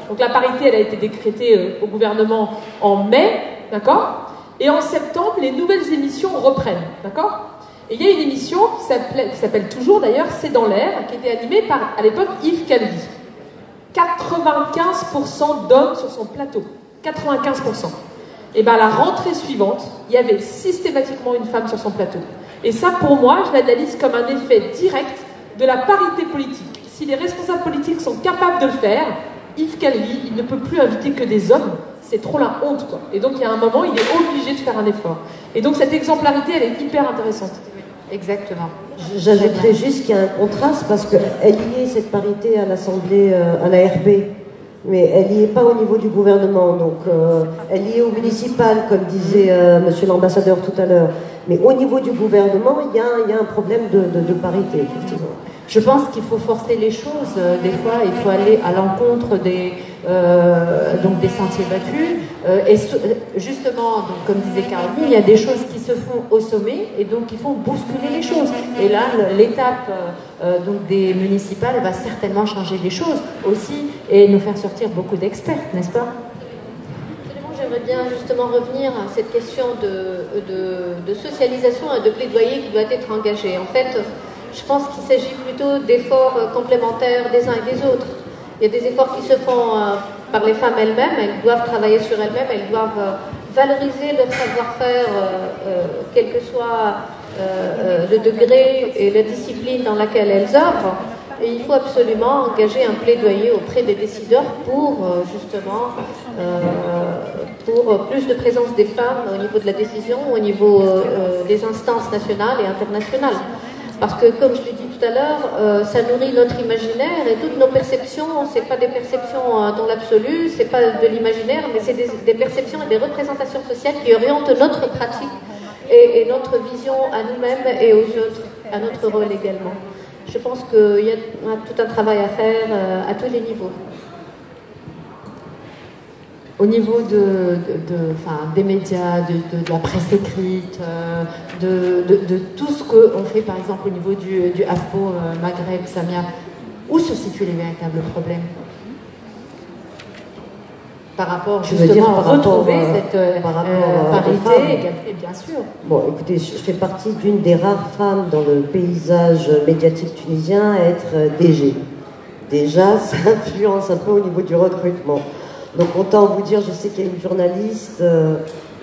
donc la parité, elle a été décrétée au gouvernement en mai, d'accord? Et en septembre, les nouvelles émissions reprennent, d'accord? Et il y a une émission qui s'appelle toujours d'ailleurs, C'est dans l'air, qui était animée par, à l'époque, Yves Calvi. 95% d'hommes sur son plateau. 95%. et ben à la rentrée suivante, il y avait systématiquement une femme sur son plateau. Et ça, pour moi, je l'analyse comme un effet direct de la parité politique. Si les responsables politiques sont capables de le faire, Yves Calvi, il ne peut plus inviter que des hommes. C'est trop la honte, quoi. Et donc, il y a un moment, il est obligé de faire un effort. Et donc, cette exemplarité, elle est hyper intéressante. Exactement. J'ajouterais juste qu'il y a un contraste parce qu'elle y est, cette parité, à l'Assemblée, à la RP. Mais elle n'y est pas au niveau du gouvernement. Donc, elle y est au municipal, comme disait monsieur l'ambassadeur tout à l'heure. Mais au niveau du gouvernement, il y a un problème de parité, effectivement. Je pense qu'il faut forcer les choses. Des fois, il faut aller à l'encontre des sentiers battus. Et justement, donc, comme disait Caroline, il y a des choses qui se font au sommet et donc il faut bousculer les choses. Et là, l'étape donc des municipales va certainement changer les choses aussi et nous faire sortir beaucoup d'experts, n'est-ce pas? J'aimerais bien justement revenir à cette question de socialisation et de plaidoyer qui doit être engagée. En fait, je pense qu'il s'agit plutôt d'efforts complémentaires des uns et des autres. Il y a des efforts qui se font par les femmes elles-mêmes, elles doivent travailler sur elles-mêmes, elles doivent valoriser leur savoir-faire, quel que soit le degré et la discipline dans laquelle elles œuvrent. Et il faut absolument engager un plaidoyer auprès des décideurs pour justement pour plus de présence des femmes au niveau de la décision, au niveau des instances nationales et internationales. Parce que, comme je l'ai dit tout à l'heure, ça nourrit notre imaginaire et toutes nos perceptions, c'est pas des perceptions dans l'absolu, c'est pas de l'imaginaire, mais c'est des perceptions et des représentations sociales qui orientent notre pratique et notre vision à nous-mêmes et aux autres, à notre rôle également. Je pense qu'il y a tout un travail à faire à tous les niveaux. Au niveau des médias, de la presse écrite, de tout ce qu'on fait, par exemple, au niveau du AFPO Maghreb, Samia, où se situent les véritables problèmes par rapport justement à retrouver cette parité, et bien sûr. Bon, écoutez, je fais partie d'une des rares femmes dans le paysage médiatique tunisien à être DG. Déjà, ça influence un peu au niveau du recrutement. Donc autant vous dire, je sais qu'il y a une journaliste,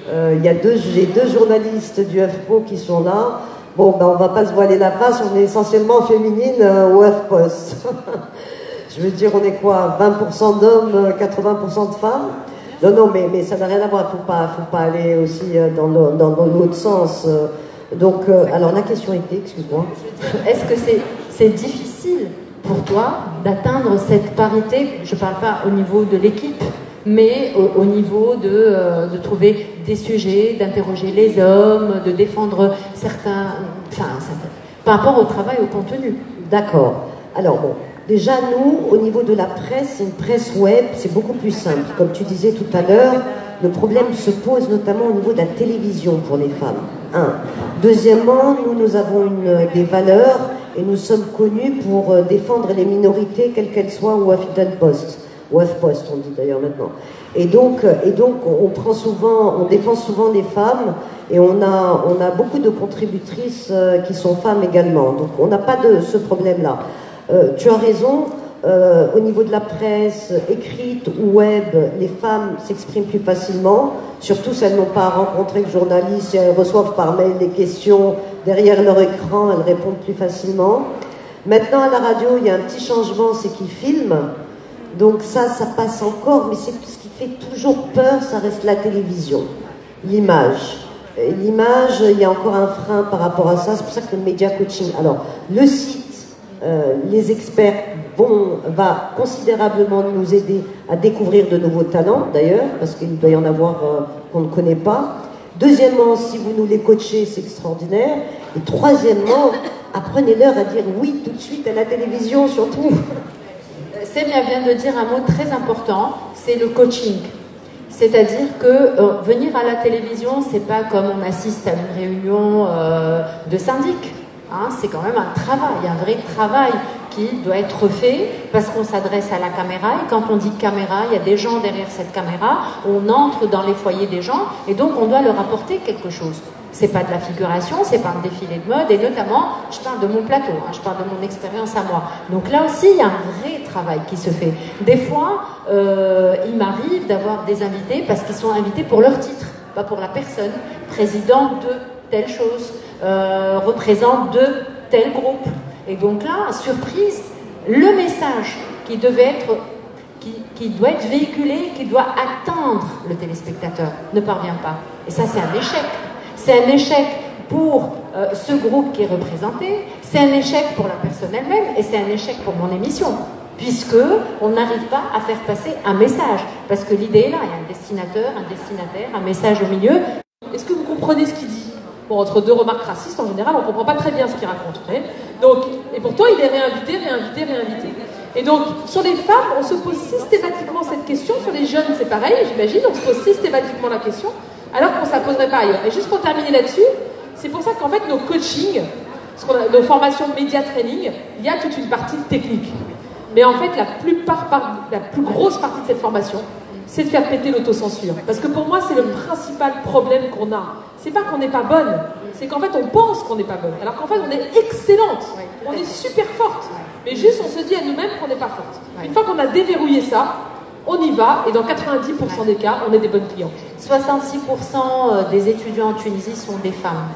j'ai deux journalistes du HuffPo qui sont là. Bon, ben on va pas se voiler la face, on est essentiellement féminine au HuffPost. Je veux dire, on est quoi, 20% d'hommes, 80% de femmes? Non, mais ça n'a rien à voir, faut pas aller aussi dans l'autre sens. Donc, alors la question était, excuse-moi. Est-ce que c'est difficile pour toi d'atteindre cette parité? Je ne parle pas au niveau de l'équipe, mais au niveau de trouver des sujets, d'interroger les hommes, de défendre certains, par rapport au travail, au contenu. D'accord. Alors bon, déjà nous, au niveau de la presse, une presse web, c'est beaucoup plus simple. Comme tu disais tout à l'heure, le problème se pose notamment au niveau de la télévision pour les femmes. Deuxièmement, nous avons des valeurs et nous sommes connus pour défendre les minorités, quelles qu'elles soient, ou HuffPost, on dit d'ailleurs maintenant. Et donc on défend souvent les femmes, et on a beaucoup de contributrices qui sont femmes également. Donc on n'a pas de ce problème-là. Tu as raison, au niveau de la presse écrite ou web, les femmes s'expriment plus facilement, surtout si elles n'ont pas rencontré le journaliste, si elles reçoivent par mail les questions derrière leur écran, elles répondent plus facilement. Maintenant à la radio, il y a un petit changement, c'est qu'ils filment, donc ça passe encore, mais c'est ce qui fait toujours peur, ça reste la télévision, l'image. L'image, il y a encore un frein par rapport à ça, c'est pour ça que le media coaching, alors le site, les experts va considérablement nous aider à découvrir de nouveaux talents, d'ailleurs, parce qu'il doit y en avoir qu'on ne connaît pas. Deuxièmement, si vous nous les coachez, c'est extraordinaire. Et troisièmement, apprenez-leur à dire oui tout de suite à la télévision, surtout. Célia vient de dire un mot très important, c'est le coaching. C'est-à-dire que venir à la télévision, c'est pas comme on assiste à une réunion de syndic. C'est quand même un travail, un vrai travail qui doit être fait parce qu'on s'adresse à la caméra, et quand on dit caméra, il y a des gens derrière cette caméra, on entre dans les foyers des gens et donc on doit leur apporter quelque chose. C'est pas de la figuration, c'est pas un défilé de mode, et notamment, je parle de mon plateau, je parle de mon expérience à moi. Donc là aussi, il y a un vrai travail qui se fait. Des fois, il m'arrive d'avoir des invités parce qu'ils sont invités pour leur titre. bah, pour la personne, président de telle chose, représente de tel groupe. Et donc là, surprise, le message qui devait être, qui doit être véhiculé, qui doit atteindre le téléspectateur, ne parvient pas. Et ça, c'est un échec. C'est un échec pour ce groupe qui est représenté, c'est un échec pour la personne elle-même, et c'est un échec pour mon émission, puisque on n'arrive pas à faire passer un message. Parce que l'idée est là, il y a un destinateur, un destinataire, un message au milieu. Est-ce que vous comprenez ce qu'il dit? Bon, entre deux remarques racistes, en général, on ne comprend pas très bien ce qu'il raconte. Donc, et pourtant, il est réinvité. Et donc, sur les femmes, on se pose systématiquement cette question. Sur les jeunes, c'est pareil, j'imagine, on se pose systématiquement la question, alors qu'on ne se la poserait pas ailleurs. Et juste pour terminer là-dessus, c'est pour ça qu'en fait, nos coachings, nos formations de média training, il y a toute une partie technique. Mais en fait, la plus grosse partie de cette formation, c'est de faire péter l'autocensure. Parce que pour moi, c'est le principal problème qu'on a. C'est pas qu'on n'est pas bonne, c'est qu'en fait, on pense qu'on n'est pas bonne. Alors qu'en fait, on est excellente, on est super forte. Mais juste, on se dit à nous-mêmes qu'on n'est pas forte. Une fois qu'on a déverrouillé ça, on y va, et dans 90% des cas, on est des bonnes clientes. 66% des étudiants en Tunisie sont des femmes,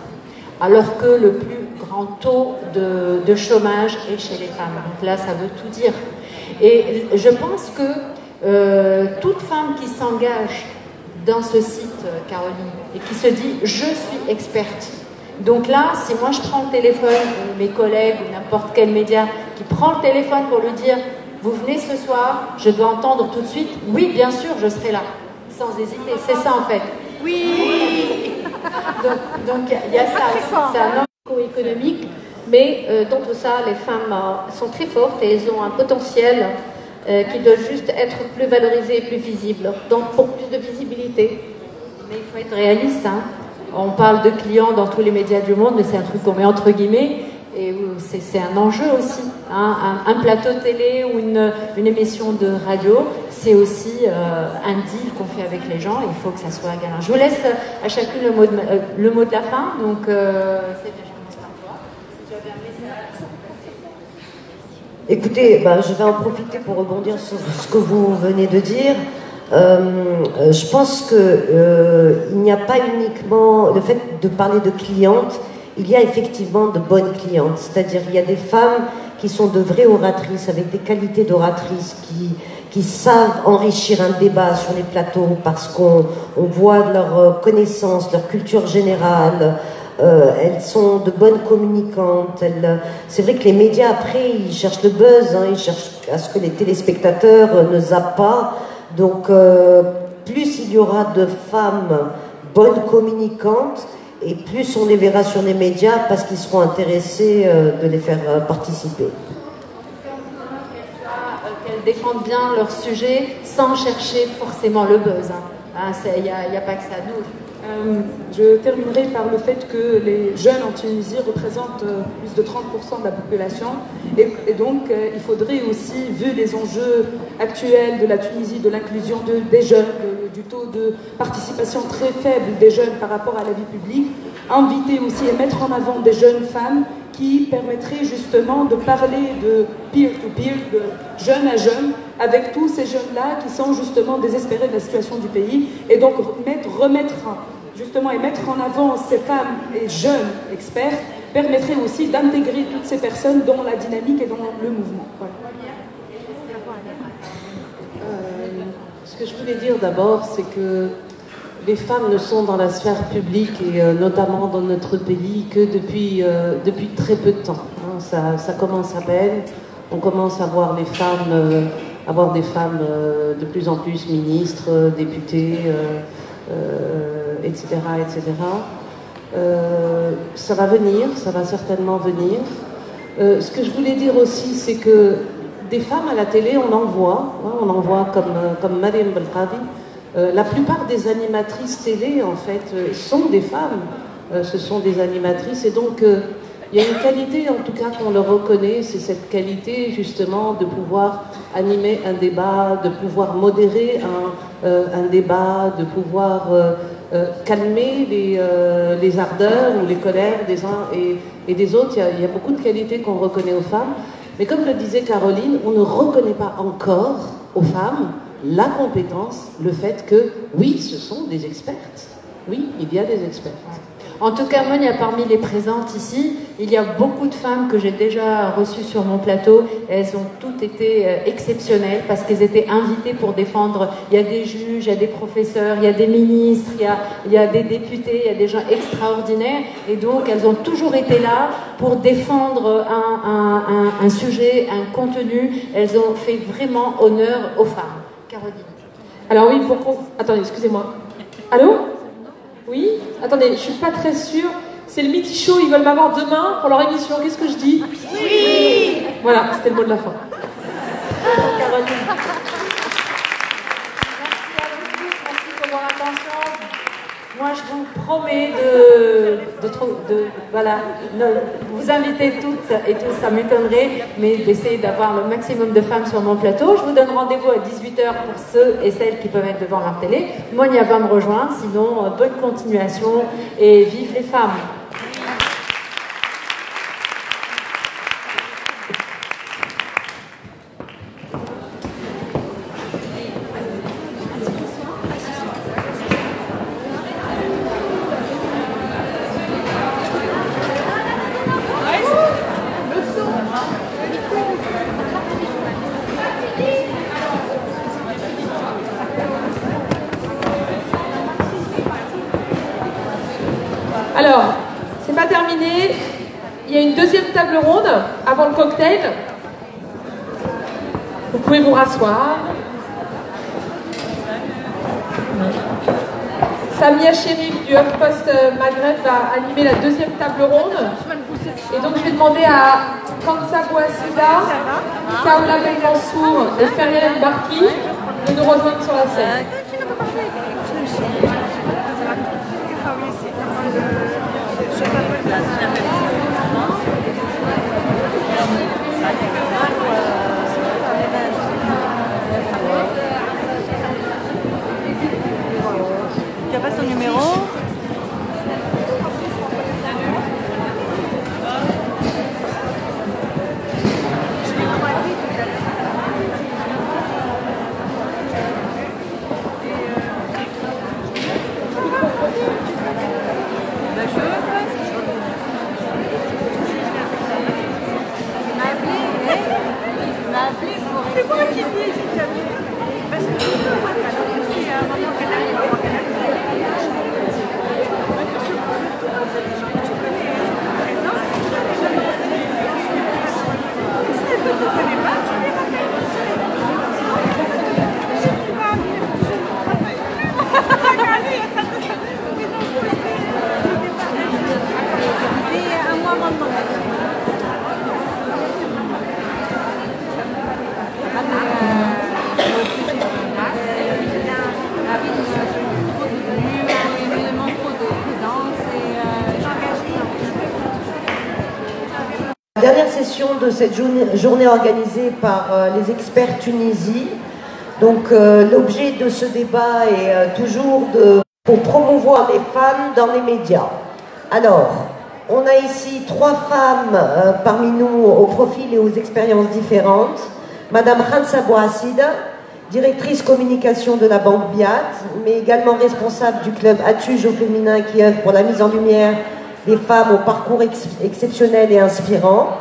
alors que le plus grand taux de chômage est chez les femmes. Donc là, ça veut tout dire. Et je pense que toute femme qui s'engage dans ce site, Caroline, et qui se dit « je suis experte », donc là, si moi je prends le téléphone, ou mes collègues, ou n'importe quel média qui prend le téléphone pour lui dire « vous venez ce soir, je dois entendre tout de suite, oui, bien sûr, je serai là », sans hésiter. C'est ça en fait. Oui. Donc il y a ça. C'est un enjeu économique, mais dans tout ça, les femmes sont très fortes et elles ont un potentiel qui doit juste être plus valorisé et plus visible. Donc pour plus de visibilité. Mais il faut être réaliste, hein. On parle de clients dans tous les médias du monde, mais c'est un truc qu'on met entre guillemets, et c'est un enjeu aussi. Hein. Un plateau télé ou une émission de radio, c'est aussi un deal qu'on fait avec les gens, et il faut que ça soit gagnant. Je vous laisse à chacune le mot de la fin, donc c'est bien, je commence par toi. Si tu avais un message. Écoutez, je vais en profiter pour rebondir sur ce que vous venez de dire. Je pense qu'il n'y a pas uniquement le fait de parler de clientes, il y a effectivement de bonnes clientes, c'est-à-dire il y a des femmes qui sont de vraies oratrices avec des qualités d'oratrices qui savent enrichir un débat sur les plateaux parce qu'on voit leur connaissance, leur culture générale. Elles sont de bonnes communicantes. C'est vrai que les médias après ils cherchent le buzz, hein, ils cherchent à ce que les téléspectateurs ne zappent pas. Donc, plus il y aura de femmes bonnes communicantes, et plus on les verra sur les médias parce qu'ils seront intéressés de les faire participer. Qu'elles défendent bien leur sujet sans chercher forcément le buzz. Il n'y a pas que ça. Nous. Je terminerai par le fait que les jeunes en Tunisie représentent plus de 30% de la population et donc il faudrait aussi, vu les enjeux actuels de la Tunisie, de l'inclusion des jeunes, du taux de participation très faible des jeunes par rapport à la vie publique, inviter aussi et mettre en avant des jeunes femmes qui permettraient justement de parler de peer-to-peer, de jeune à jeune, avec tous ces jeunes-là qui sont justement désespérés de la situation du pays, et donc remettre justement et mettre en avant ces femmes et jeunes experts permettrait aussi d'intégrer toutes ces personnes dans la dynamique et dans le mouvement. Voilà. Ce que je voulais dire d'abord, c'est que les femmes ne sont dans la sphère publique et notamment dans notre pays que depuis très peu de temps. Hein. Ça commence à peine. On commence à voir avoir des femmes de plus en plus ministres, députées, etc. etc. Ça va venir, ça va certainement venir. Ce que je voulais dire aussi, c'est que des femmes à la télé, on en voit comme Mariam Belkadi. La plupart des animatrices télé, en fait, sont des femmes. Ce sont des animatrices. Et donc, il y a une qualité, en tout cas, qu'on leur reconnaît. C'est cette qualité, justement, de pouvoir animer un débat, de pouvoir modérer un débat, de pouvoir calmer les ardeurs ou les colères des uns et des autres. Il y a beaucoup de qualités qu'on reconnaît aux femmes. Mais comme le disait Caroline, on ne reconnaît pas encore aux femmes la compétence, le fait que, oui, ce sont des expertes. oui, il y a des experts. En tout cas, Monia, parmi les présentes ici, il y a beaucoup de femmes que j'ai déjà reçues sur mon plateau. Elles ont toutes été exceptionnelles parce qu'elles étaient invitées pour défendre. Il y a des juges, il y a des professeurs, il y a des ministres, il y a des députés, il y a des gens extraordinaires. Et donc, elles ont toujours été là pour défendre un sujet, un contenu. Elles ont fait vraiment honneur aux femmes. Caroline. Alors oui, attendez, excusez-moi. Allô? Oui? Attendez, je suis pas très sûre. C'est le Midi Show, ils veulent m'avoir demain pour leur émission. Qu'est-ce que je dis? Oui! Voilà, c'était le mot de la fin. Caroline. Merci à vous tous, merci pour votre attention. Moi, je vous promets vous inviter toutes et tous, ça m'étonnerait, mais d'essayer d'avoir le maximum de femmes sur mon plateau. Je vous donne rendez-vous à 18h pour ceux et celles qui peuvent être devant leur télé. Monia va me rejoindre, sinon, bonne continuation et vive les femmes. Alors, c'est pas terminé. Il y a une deuxième table ronde avant le cocktail. Vous pouvez vous rasseoir. Samia Chérif du HuffPost Maghreb va animer la deuxième table ronde. Et donc je vais demander à Kansa Bouassida, Kaoula Benmansour et Feriel Mbarki de nous rejoindre sur la scène. Tu as pas son numéro? C'est moi qui dis, parce que je suis à un moment qu'elle arrive, à qu'elle arrive. La dernière session de cette journée organisée par les experts Tunisie. Donc l'objet de ce débat est toujours pour promouvoir les femmes dans les médias. Alors, on a ici 3 femmes parmi nous au profil et aux expériences différentes. Madame Khansa Bouassida, directrice communication de la Banque Biat, mais également responsable du club Atuj au féminin qui œuvre pour la mise en lumière des femmes au parcours exceptionnel et inspirant.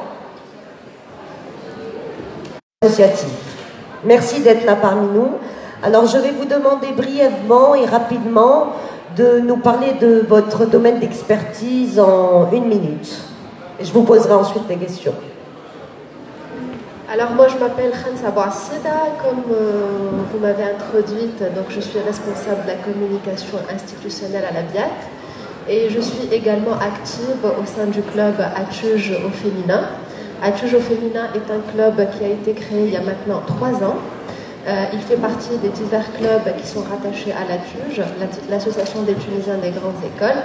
Associatif. Merci d'être là parmi nous. Alors je vais vous demander brièvement et rapidement de nous parler de votre domaine d'expertise en 1 minute. Et je vous poserai ensuite des questions. Alors moi je m'appelle Khansa Bouassida, comme vous m'avez introduite, donc je suis responsable de la communication institutionnelle à la BIAC. Et je suis également active au sein du club Atuj au féminin. Atuj au féminin est un club qui a été créé il y a maintenant 3 ans. Il fait partie des divers clubs qui sont rattachés à l'Atuj, l'association des Tunisiens des grandes écoles.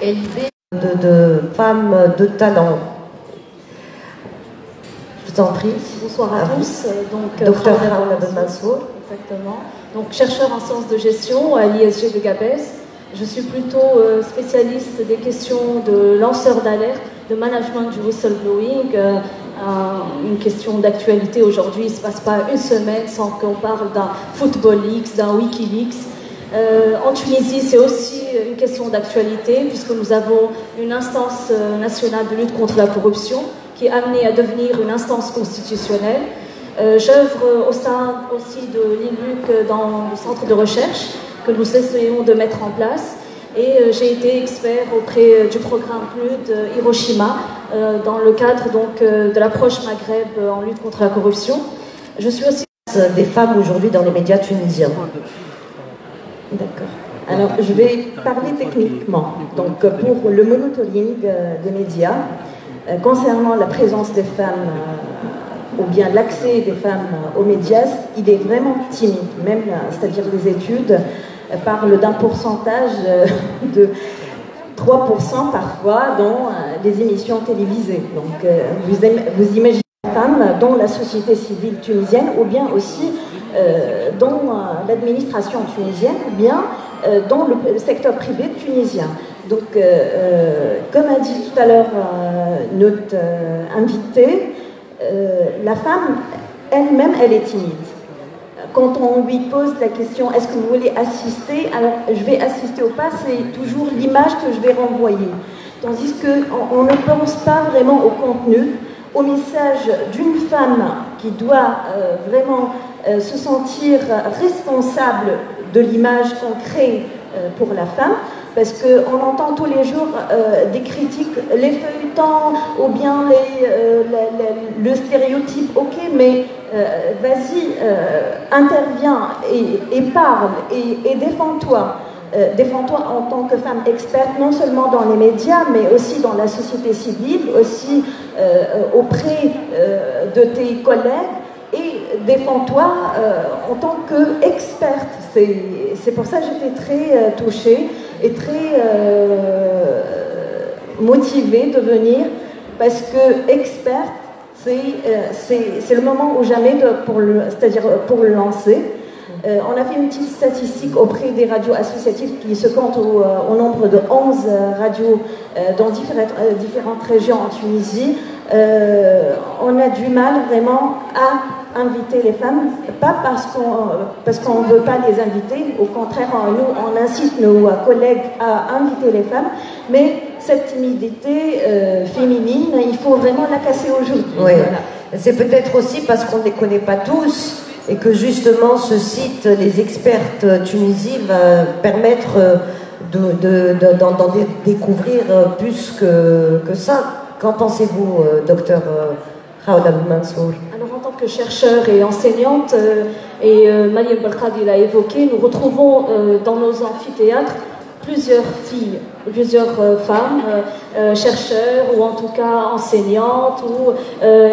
Et l'idée de femmes de talent. Je vous en prie. Bonsoir à tous. Donc, Docteur Kaoula Benmansour. Exactement. Donc, chercheur en sciences de gestion à l'ISG de Gabès. Je suis plutôt spécialiste des questions de lanceurs d'alerte, de management du whistleblowing. Une question d'actualité aujourd'hui, il ne se passe pas une semaine sans qu'on parle d'un Football Leaks, d'un Wikileaks. En Tunisie, c'est aussi une question d'actualité, puisque nous avons une instance nationale de lutte contre la corruption qui est amenée à devenir une instance constitutionnelle. J'œuvre au sein aussi de l'INLUC dans le centre de recherche que nous essayons de mettre en place. Et j'ai été expert auprès du programme PNUD Hiroshima dans le cadre donc, de l'approche Maghreb en lutte contre la corruption. Je suis aussi des femmes aujourd'hui dans les médias tunisiens. D'accord. Alors, je vais parler techniquement. Donc, pour le monitoring des médias, concernant la présence des femmes ou bien l'accès des femmes aux médias, il est vraiment timide. Même, c'est-à-dire les études parlent d'un pourcentage de 3% parfois dans les émissions télévisées. Donc, vous imaginez les femmes dans la société civile tunisienne ou bien aussi dans l'administration tunisienne ou bien dans le secteur privé tunisien. Donc, comme a dit tout à l'heure notre invitée, la femme elle-même, elle est timide. Quand on lui pose la question, est-ce que vous voulez assister? Alors, je vais assister ou pas, c'est toujours l'image que je vais renvoyer. Tandis qu'on ne pense pas vraiment au contenu, au message d'une femme qui doit vraiment se sentir responsable de l'image qu'on crée pour la femme, parce qu'on entend tous les jours des critiques, les feuilletons ou bien le stéréotype, ok, mais vas-y, interviens et parle et défends-toi. Défends-toi en tant que femme experte, non seulement dans les médias, mais aussi dans la société civile, aussi auprès de tes collègues, et défends-toi en tant qu'experte. C'est pour ça que j'étais très touchée et très motivée de venir, parce que experte, c'est le moment ou jamais c'est-à-dire pour le lancer. On a fait une petite statistique auprès des radios associatives qui se comptent au nombre de 11 radios dans différentes régions en Tunisie. On a du mal vraiment à inviter les femmes, pas parce qu'on ne veut pas les inviter, au contraire, nous, on incite nos collègues à inviter les femmes, mais cette timidité féminine, il faut vraiment la casser aujourd'hui. Oui. Voilà. C'est peut-être aussi parce qu'on ne les connaît pas tous, et que justement ce site, les expertes Tunisie, va permettre d'en découvrir plus que ça. Qu'en pensez-vous, docteur Khawla Mansour? Alors, en tant que chercheur et enseignante, et Mariam Belkadi l'a évoqué, nous retrouvons dans nos amphithéâtres plusieurs filles, plusieurs femmes, chercheurs ou en tout cas enseignantes ou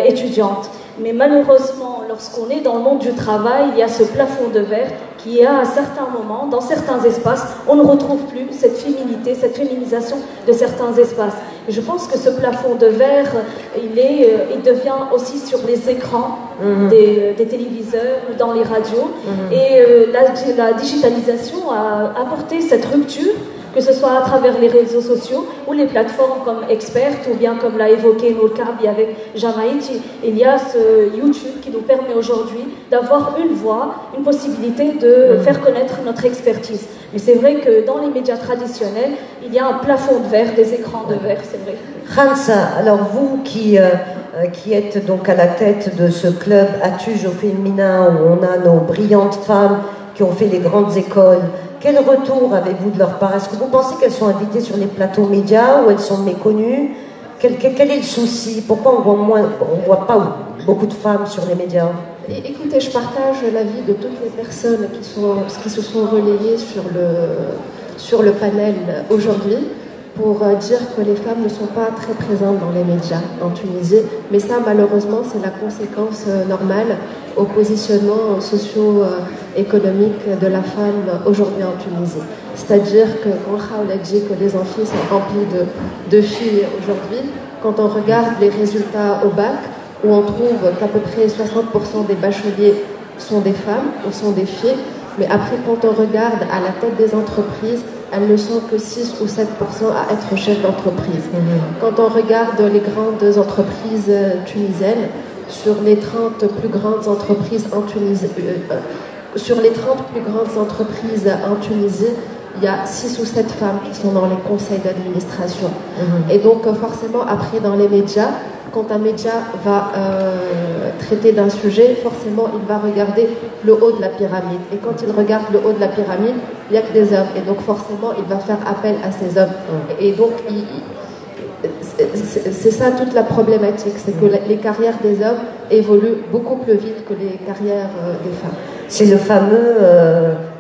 étudiantes. Mais malheureusement, lorsqu'on est dans le monde du travail, il y a ce plafond de verre qui, à un certain moment, dans certains espaces, on ne retrouve plus cette féminité, cette féminisation de certains espaces. Et je pense que ce plafond de verre, il devient aussi sur les écrans des téléviseurs ou dans les radios. Et la digitalisation a apporté cette rupture, que ce soit à travers les réseaux sociaux ou les plateformes comme Expert, ou bien comme l'a évoqué Nour Karbi avec Jamaïti, il y a ce YouTube qui nous permet aujourd'hui d'avoir une voix, une possibilité de faire connaître notre expertise. Mais c'est vrai que dans les médias traditionnels, il y a un plafond de verre, des écrans de verre, c'est vrai. Hansa, alors vous qui êtes donc à la tête de ce club Atuj au féminin, où on a nos brillantes femmes qui ont fait les grandes écoles, quel retour avez-vous de leur part? Est-ce que vous pensez qu'elles sont invitées sur les plateaux médias ou elles sont méconnues? Quel est le souci? Pourquoi on voit pas beaucoup de femmes sur les médias? Écoutez, je partage l'avis de toutes les personnes qui se sont relayées sur le panel aujourd'hui pour dire que les femmes ne sont pas très présentes dans les médias en Tunisie. Mais ça, malheureusement, c'est la conséquence normale au positionnement socio-économique de la femme aujourd'hui en Tunisie. C'est-à-dire que quand Khawla dit que les amphis sont remplis de filles aujourd'hui, quand on regarde les résultats au bac, où on trouve qu'à peu près 60% des bacheliers sont des femmes ou sont des filles, mais après quand on regarde à la tête des entreprises, elles ne sont que 6 ou 7% à être chef d'entreprise. Quand on regarde les grandes entreprises tunisiennes, sur les 30 plus grandes entreprises en Tunisie, sur les 30 plus grandes entreprises en Tunisie, il y a 6 ou 7 femmes qui sont dans les conseils d'administration. Et donc forcément, après dans les médias, quand un média va traiter d'un sujet, forcément il va regarder le haut de la pyramide. Et quand il regarde le haut de la pyramide, il n'y a que des hommes. Et donc forcément, il va faire appel à ces hommes. Et donc, c'est ça toute la problématique, c'est que les carrières des hommes évoluent beaucoup plus vite que les carrières des femmes. C'est le fameux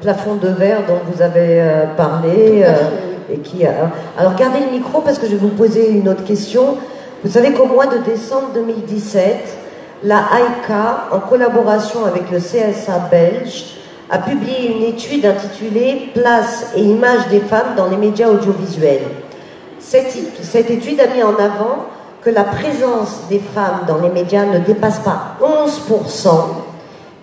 plafond de verre dont vous avez parlé. Et qui alors gardez le micro parce que je vais vous poser une autre question. Vous savez qu'au mois de décembre 2017, la AICA, en collaboration avec le CSA belge, a publié une étude intitulée « Place et image des femmes dans les médias audiovisuels ». Cette étude a mis en avant que la présence des femmes dans les médias ne dépasse pas 11%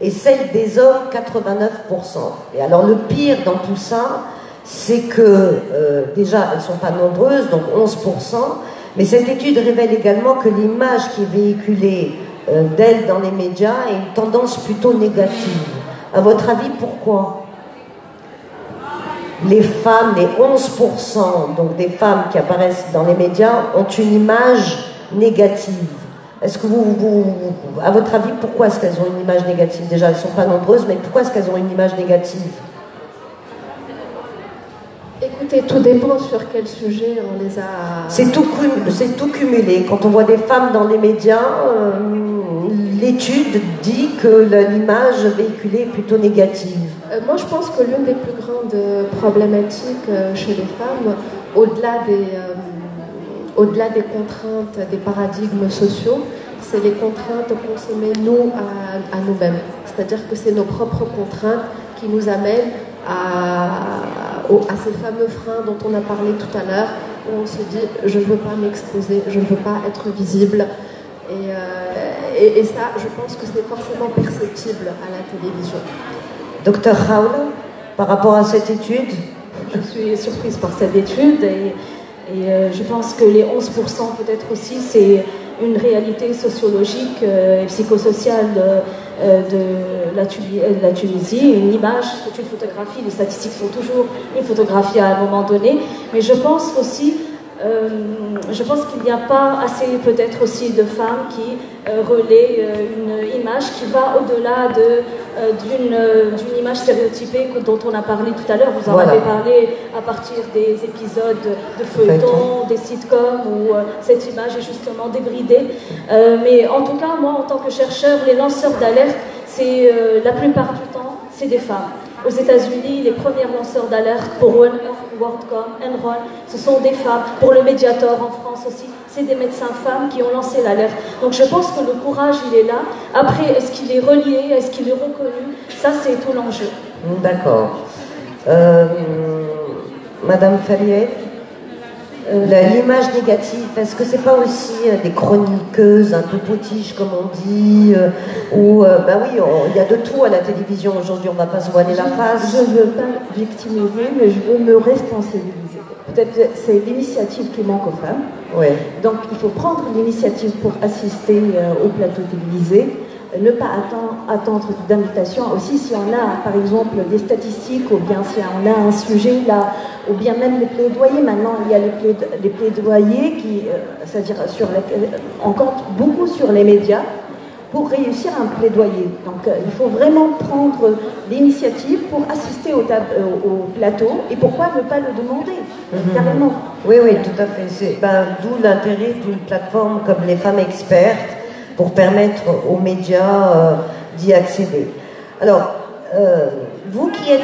et celle des hommes 89%. Et alors le pire dans tout ça, c'est que déjà elles ne sont pas nombreuses, donc 11%, mais cette étude révèle également que l'image qui est véhiculée d'elles dans les médias a une tendance plutôt négative. À votre avis, pourquoi ? Les femmes, les 11% donc des femmes qui apparaissent dans les médias ont une image négative. Est-ce que à votre avis, pourquoi est-ce qu'elles ont une image négative? Déjà, elles ne sont pas nombreuses, mais pourquoi est-ce qu'elles ont une image négative? Écoutez, tout dépend sur quel sujet on les a... C'est tout cumulé. Quand on voit des femmes dans les médias, l'étude dit que l'image véhiculée est plutôt négative. Moi, je pense que l'une des plus grandes problématiques chez les femmes, au-delà des contraintes, des paradigmes sociaux, c'est les contraintes qu'on se met nous à nous-mêmes. C'est-à-dire que c'est nos propres contraintes qui nous amènent à ces fameux freins dont on a parlé tout à l'heure, où on se dit je ne veux pas m'exposer, je ne veux pas être visible. Et ça, je pense que c'est forcément perceptible à la télévision. Docteur Raoul, par rapport à cette étude? Je suis surprise par cette étude et je pense que les 11% peut-être aussi c'est une réalité sociologique et psychosociale de la Tunisie. Une image, c'est une photographie, les statistiques sont toujours une photographie à un moment donné, mais je pense aussi qu'il n'y a pas assez peut-être aussi de femmes qui relaient une image qui va au-delà d'une image stéréotypée dont on a parlé tout à l'heure. Vous en avez parlé à partir des épisodes de feuilletons, des sitcoms où cette image est justement débridée. Mais en tout cas, moi en tant que chercheur, les lanceurs d'alerte, c'est la plupart du temps, c'est des femmes. Aux États-Unis, les premiers lanceurs d'alerte pour WorldCom, Enron, ce sont des femmes. Pour le Mediator en France aussi, c'est des médecins femmes qui ont lancé l'alerte. Donc je pense que le courage, il est là. Après, est-ce qu'il est relié? Est-ce qu'il est reconnu? Ça, c'est tout l'enjeu. D'accord. Madame Falliet, l'image négative, est-ce que c'est pas aussi des chroniqueuses un peu potiches comme on dit ou oui, il y a de tout à la télévision aujourd'hui, on va pas se voiler la face. Je ne veux pas victimiser, mais je veux me responsabiliser. Peut-être c'est l'initiative qui manque aux femmes. Ouais. Donc il faut prendre l'initiative pour assister au plateau télévisé. Ne pas attendre d'invitation. Aussi, si on a, par exemple, des statistiques, ou bien si on a un sujet là, ou bien même les plaidoyers. Maintenant, il y a les plaidoyers qui, c'est-à-dire on compte beaucoup sur les médias pour réussir un plaidoyer. Donc, il faut vraiment prendre l'initiative pour assister au plateau. Et pourquoi ne pas le demander carrément? Oui, tout à fait. D'où l'intérêt d'une plateforme comme les femmes expertes, pour permettre aux médias d'y accéder. Alors, vous qui êtes...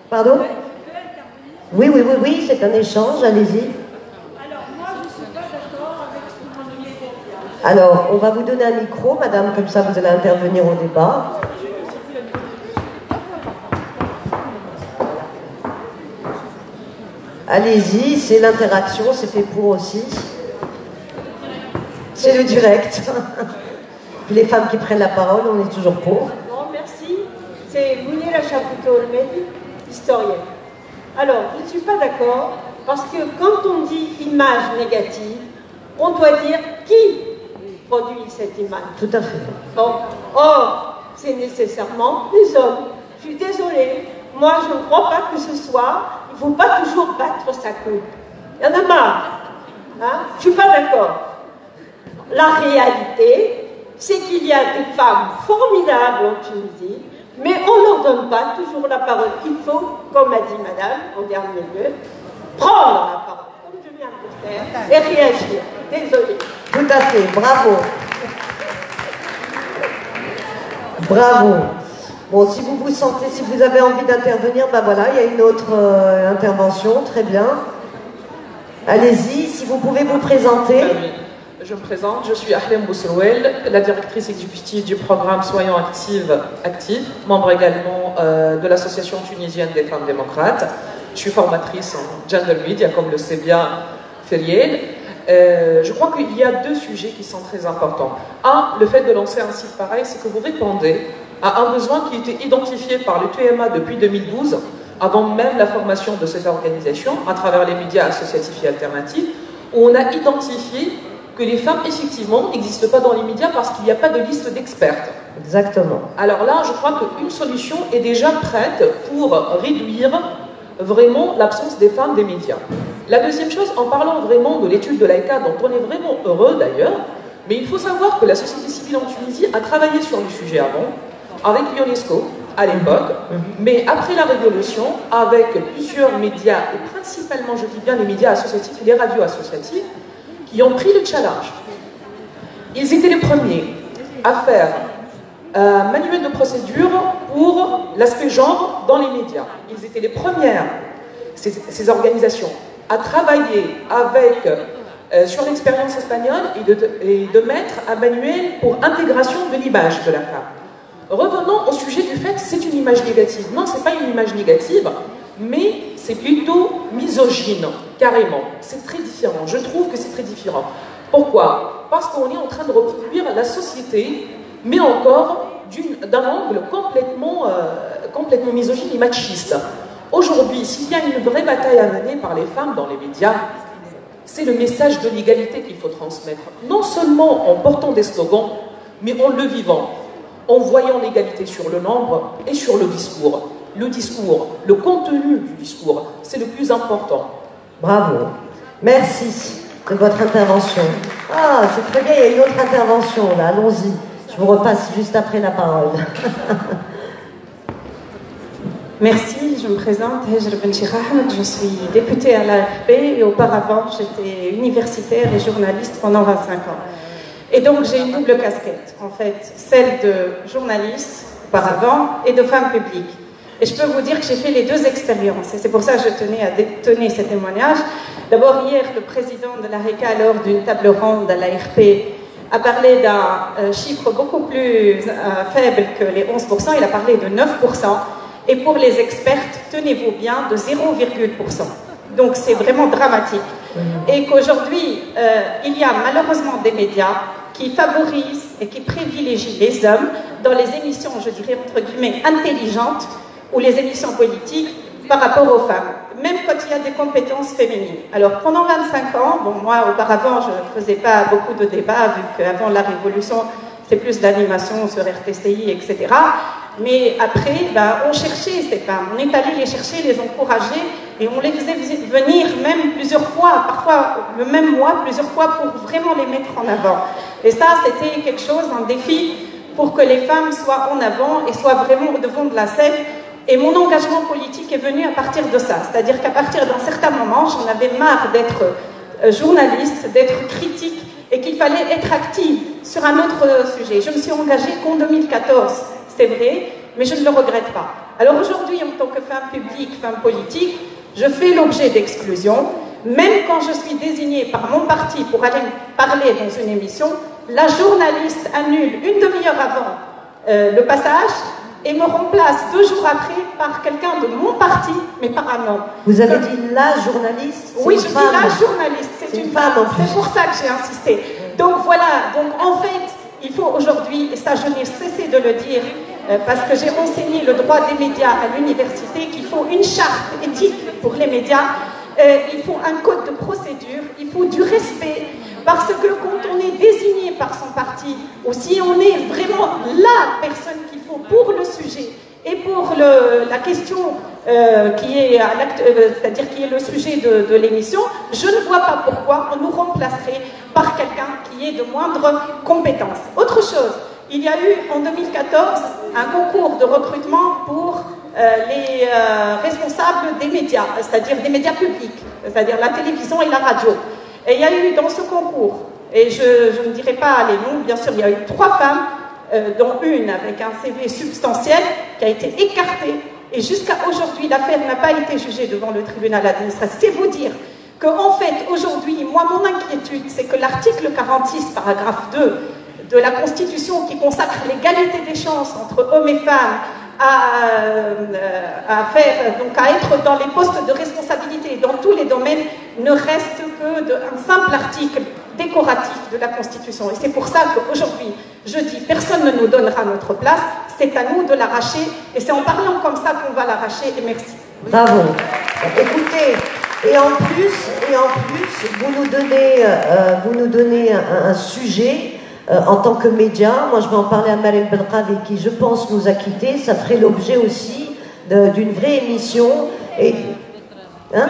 Pardon? Oui, c'est un échange, allez-y. Alors, moi, je ne suis pas d'accord avec ce que vous venez de dire. Alors, on va vous donner un micro, madame, comme ça vous allez intervenir au débat. Allez-y, c'est l'interaction, c'est fait pour aussi. C'est le direct. Les femmes qui prennent la parole, on est toujours pour. Bon, merci. C'est Mounira Chapouto-Olmedi, historienne. Alors, je ne suis pas d'accord, parce que quand on dit image négative, on doit dire qui produit cette image. Tout à fait. Bon. Or, c'est nécessairement les hommes. Je suis désolée. Moi, je ne crois pas que ce soit. Il ne faut pas toujours battre sa coupe. Il y en a marre. Hein? Je ne suis pas d'accord. La réalité, c'est qu'il y a des femmes formidables en Tunisie, mais on ne leur donne pas toujours la parole. Il faut, comme a dit madame, en dernier lieu, prendre la parole, comme je viens de le faire, et réagir. Désolée. Tout à fait, bravo. Bravo. Bon, si vous vous sentez, si vous avez envie d'intervenir, ben voilà, il y a une autre intervention, très bien. Allez-y, si vous pouvez vous présenter. Je me présente, je suis Ahlem Bousserouel, la directrice exécutive du programme Soyons Active, membre également de l'association tunisienne des femmes démocrates. Je suis formatrice en gender media, comme le sait bien Feriel. Je crois qu'il y a deux sujets qui sont très importants. Un, le fait de lancer un site pareil, c'est que vous répondez à un besoin qui était identifié par le TMA depuis 2012, avant même la formation de cette organisation, à travers les médias associatifs et alternatifs, où on a identifié que les femmes, effectivement, n'existent pas dans les médias parce qu'il n'y a pas de liste d'expertes. Exactement. Alors là, je crois qu'une solution est déjà prête pour réduire vraiment l'absence des femmes des médias. La deuxième chose, en parlant vraiment de l'étude de l'AICA, dont on est vraiment heureux d'ailleurs, mais il faut savoir que la société civile en Tunisie a travaillé sur le sujet avant, avec l'UNESCO à l'époque, mais après la Révolution, avec plusieurs médias, et principalement, je dis bien les médias associatifs et les radios associatives, qui ont pris le challenge. Ils étaient les premiers à faire un manuel de procédure pour l'aspect genre dans les médias. Ils étaient les premières, ces organisations, à travailler avec, sur l'expérience espagnole et de mettre un manuel pour intégration de l'image de la femme. Revenons au sujet du fait que c'est une image négative. Non, ce n'est pas une image négative, mais c'est plutôt misogyne, carrément. C'est très différent. Je trouve que c'est très différent. Pourquoi? Parce qu'on est en train de reproduire la société, mais encore d'un angle complètement misogyne et machiste. Aujourd'hui, s'il y a une vraie bataille à mener par les femmes dans les médias, c'est le message de l'égalité qu'il faut transmettre. Non seulement en portant des slogans, mais en le vivant, en voyant l'égalité sur le nombre et sur le discours. Le discours, le contenu du discours, c'est le plus important. Bravo. Merci de votre intervention. Ah, c'est très bien, il y a une autre intervention là, allons-y. Je vous repasse juste après la parole. Merci, je me présente, Hejr Benchir Ahmed, je suis députée à l'AFP et auparavant j'étais universitaire et journaliste pendant 25 ans. Et donc j'ai une double casquette, en fait, celle de journaliste auparavant et de femme publique. Et je peux vous dire que j'ai fait les deux expériences et c'est pour ça que je tenais à donner ce témoignage. D'abord hier, le président de l'ARECA, lors d'une table ronde à l'ARP, a parlé d'un chiffre beaucoup plus faible que les 11%, il a parlé de 9%. Et pour les expertes, tenez-vous bien, de 0,%. Donc c'est vraiment dramatique. Et qu'aujourd'hui, il y a malheureusement des médias qui favorisent et qui privilégient les hommes dans les émissions, je dirais entre guillemets, intelligentes ou les émissions politiques par rapport aux femmes, même quand il y a des compétences féminines. Alors pendant 25 ans, bon moi auparavant je ne faisais pas beaucoup de débats vu qu'avant la Révolution c'était plus d'animation sur RTCI, etc. Mais après, on cherchait ces femmes, on est allé les chercher, les encourager et on les faisait venir même plusieurs fois, parfois le même mois, plusieurs fois pour vraiment les mettre en avant. Et ça c'était quelque chose, un défi pour que les femmes soient en avant et soient vraiment au devant de la scène. Et mon engagement politique est venu à partir de ça. C'est-à-dire qu'à partir d'un certain moment, j'en avais marre d'être journaliste, d'être critique, et qu'il fallait être active sur un autre sujet. Je me suis engagée qu'en 2014, c'est vrai, mais je ne le regrette pas. Alors aujourd'hui, en tant que femme publique, femme politique, je fais l'objet d'exclusion. Même quand je suis désignée par mon parti pour aller parler dans une émission, la journaliste annule une demi-heure avant le passage et me remplace 2 jours après par quelqu'un de mon parti, mais par un homme. Vous avez dit la journaliste? Oui, je dis la journaliste, c'est une femme. C'est pour ça que j'ai insisté. Donc voilà, donc en fait, il faut aujourd'hui, et ça je n'ai cessé de le dire, parce que j'ai enseigné le droit des médias à l'université, qu'il faut une charte éthique pour les médias, il faut un code de procédure, il faut du respect, parce que quand on est désigné par son parti, ou si on est vraiment la personne qu'il faut pour le sujet et pour la question qui est c'est-à-dire qui est le sujet de l'émission, je ne vois pas pourquoi on nous remplacerait par quelqu'un qui est de moindre compétence. Autre chose, il y a eu en 2014 un concours de recrutement pour les responsables des médias, c'est-à-dire des médias publics, c'est-à-dire la télévision et la radio. Et il y a eu dans ce concours, et je ne dirai pas les noms, bien sûr, il y a eu 3 femmes, dont une avec un CV substantiel qui a été écartée. Et jusqu'à aujourd'hui, l'affaire n'a pas été jugée devant le tribunal administratif. C'est vous dire qu'en fait, aujourd'hui, moi, mon inquiétude, c'est que l'article 46, paragraphe 2 de la Constitution qui consacre l'égalité des chances entre hommes et femmes à être dans les postes de responsabilité dans tous les domaines ne reste que un simple article décoratif de la Constitution. Et c'est pour ça qu'aujourd'hui, je dis, personne ne nous donnera notre place, c'est à nous de l'arracher, et c'est en parlant comme ça qu'on va l'arracher, et merci. Bravo. Écoutez, et en plus, vous nous donnez un sujet en tant que média. Moi, je vais en parler à Marem Belkadi, qui, je pense, nous a quittés. Ça ferait l'objet aussi d'une vraie émission. Et, hein,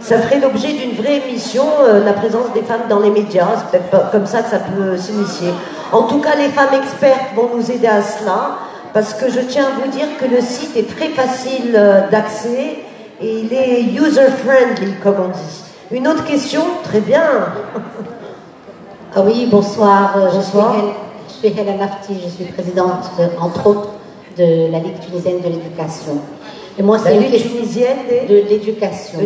ça ferait l'objet d'une vraie émission, la présence des femmes dans les médias. C'est peut-être pas comme ça que ça peut s'initier. En tout cas, les femmes expertes vont nous aider à cela, parce que je tiens à vous dire que le site est très facile d'accès et il est user-friendly, comme on dit. Une autre question? Très bien. Ah oui, bonsoir. Bonsoir. Je suis Hélène Nafti, je suis présidente, entre autres, de la Ligue tunisienne de l'éducation. Et moi, c'est la Ligue tunisienne de l'éducation.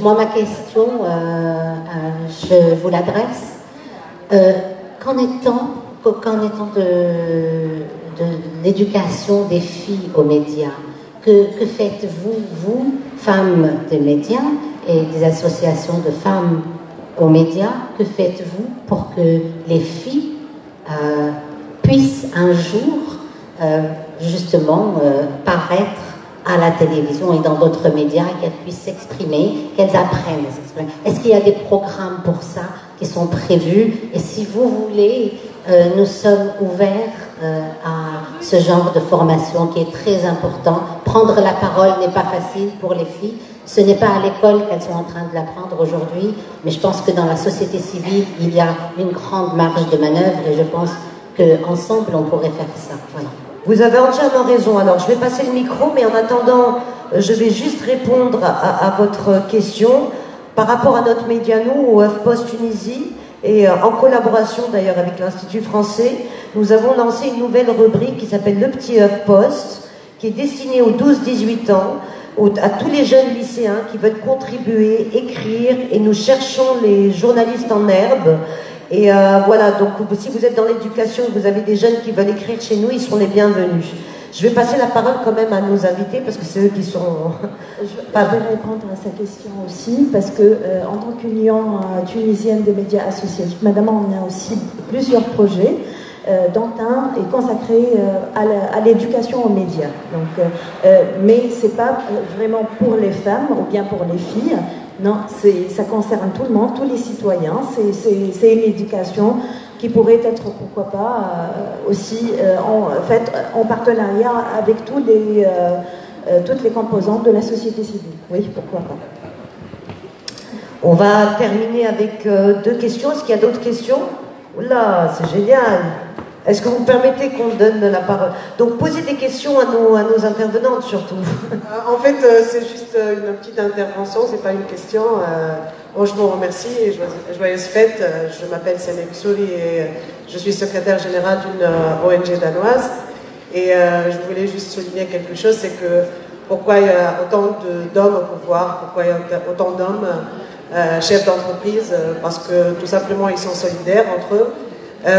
Moi, ma question, je vous l'adresse. Qu'en est-on de l'éducation des filles aux médias? Que faites-vous, vous, femmes des médias et des associations de femmes aux médias, que faites-vous pour que les filles puissent un jour justement paraître à la télévision et dans d'autres médias, qu'elles puissent s'exprimer, qu'elles apprennent à s'exprimer? Est-ce qu'il y a des programmes pour ça qui sont prévus? Et si vous voulez, nous sommes ouverts à ce genre de formation qui est très important. Prendre la parole n'est pas facile pour les filles. Ce n'est pas à l'école qu'elles sont en train de l'apprendre aujourd'hui, mais je pense que dans la société civile, il y a une grande marge de manœuvre et je pense qu'ensemble, on pourrait faire ça. Voilà. Vous avez entièrement raison. Alors, je vais passer le micro, mais en attendant, je vais juste répondre à votre question par rapport à notre média, nous, au HuffPost Tunisie, et en collaboration d'ailleurs avec l'Institut français, nous avons lancé une nouvelle rubrique qui s'appelle Le Petit HuffPost, qui est destinée aux 12-18 ans, à tous les jeunes lycéens qui veulent contribuer, écrire, et nous cherchons les journalistes en herbe. Et voilà, donc si vous êtes dans l'éducation et que vous avez des jeunes qui veulent écrire chez nous, ils sont les bienvenus. Je vais passer la parole quand même à nos invités parce que c'est eux qui sont... Je vais répondre à sa question aussi parce que en tant qu'Union tunisienne des médias associatifs, madame, on a aussi plusieurs projets dont un est consacré à l'éducation aux médias. Donc, mais c'est pas vraiment pour les femmes ou bien pour les filles. Non, ça concerne tout le monde, tous les citoyens. C'est une éducation qui pourrait être, pourquoi pas, aussi en partenariat avec toutes les composantes de la société civile. Oui, pourquoi pas. On va terminer avec 2 questions. Est-ce qu'il y a d'autres questions? Oula, c'est génial. Est-ce que vous permettez qu'on donne la parole? Donc, posez des questions à nos intervenantes, surtout. En fait, c'est juste une petite intervention, c'est pas une question. Moi, je vous remercie et joyeuse fête. Je m'appelle Senek Souri et je suis secrétaire générale d'une ONG danoise. Et je voulais juste souligner quelque chose, c'est que pourquoi il y a autant d'hommes au pouvoir, pourquoi il y a autant d'hommes chefs d'entreprise, parce que tout simplement, ils sont solidaires entre eux.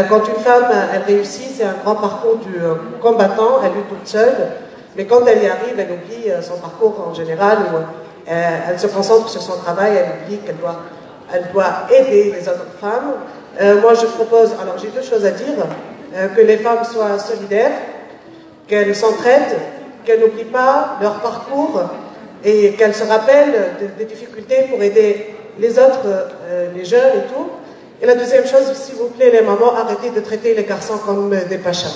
Quand une femme, elle réussit, c'est un grand parcours du combattant, elle lutte toute seule, mais quand elle y arrive, elle oublie son parcours en général, où elle se concentre sur son travail, elle oublie qu'elle doit aider les autres femmes. Moi, je propose, alors j'ai 2 choses à dire, que les femmes soient solidaires, qu'elles s'entraident, qu'elles n'oublient pas leur parcours et qu'elles se rappellent des difficultés pour aider les autres, les jeunes et tout. Et la deuxième chose, s'il vous plaît, les mamans, arrêtez de traiter les garçons comme des pachas.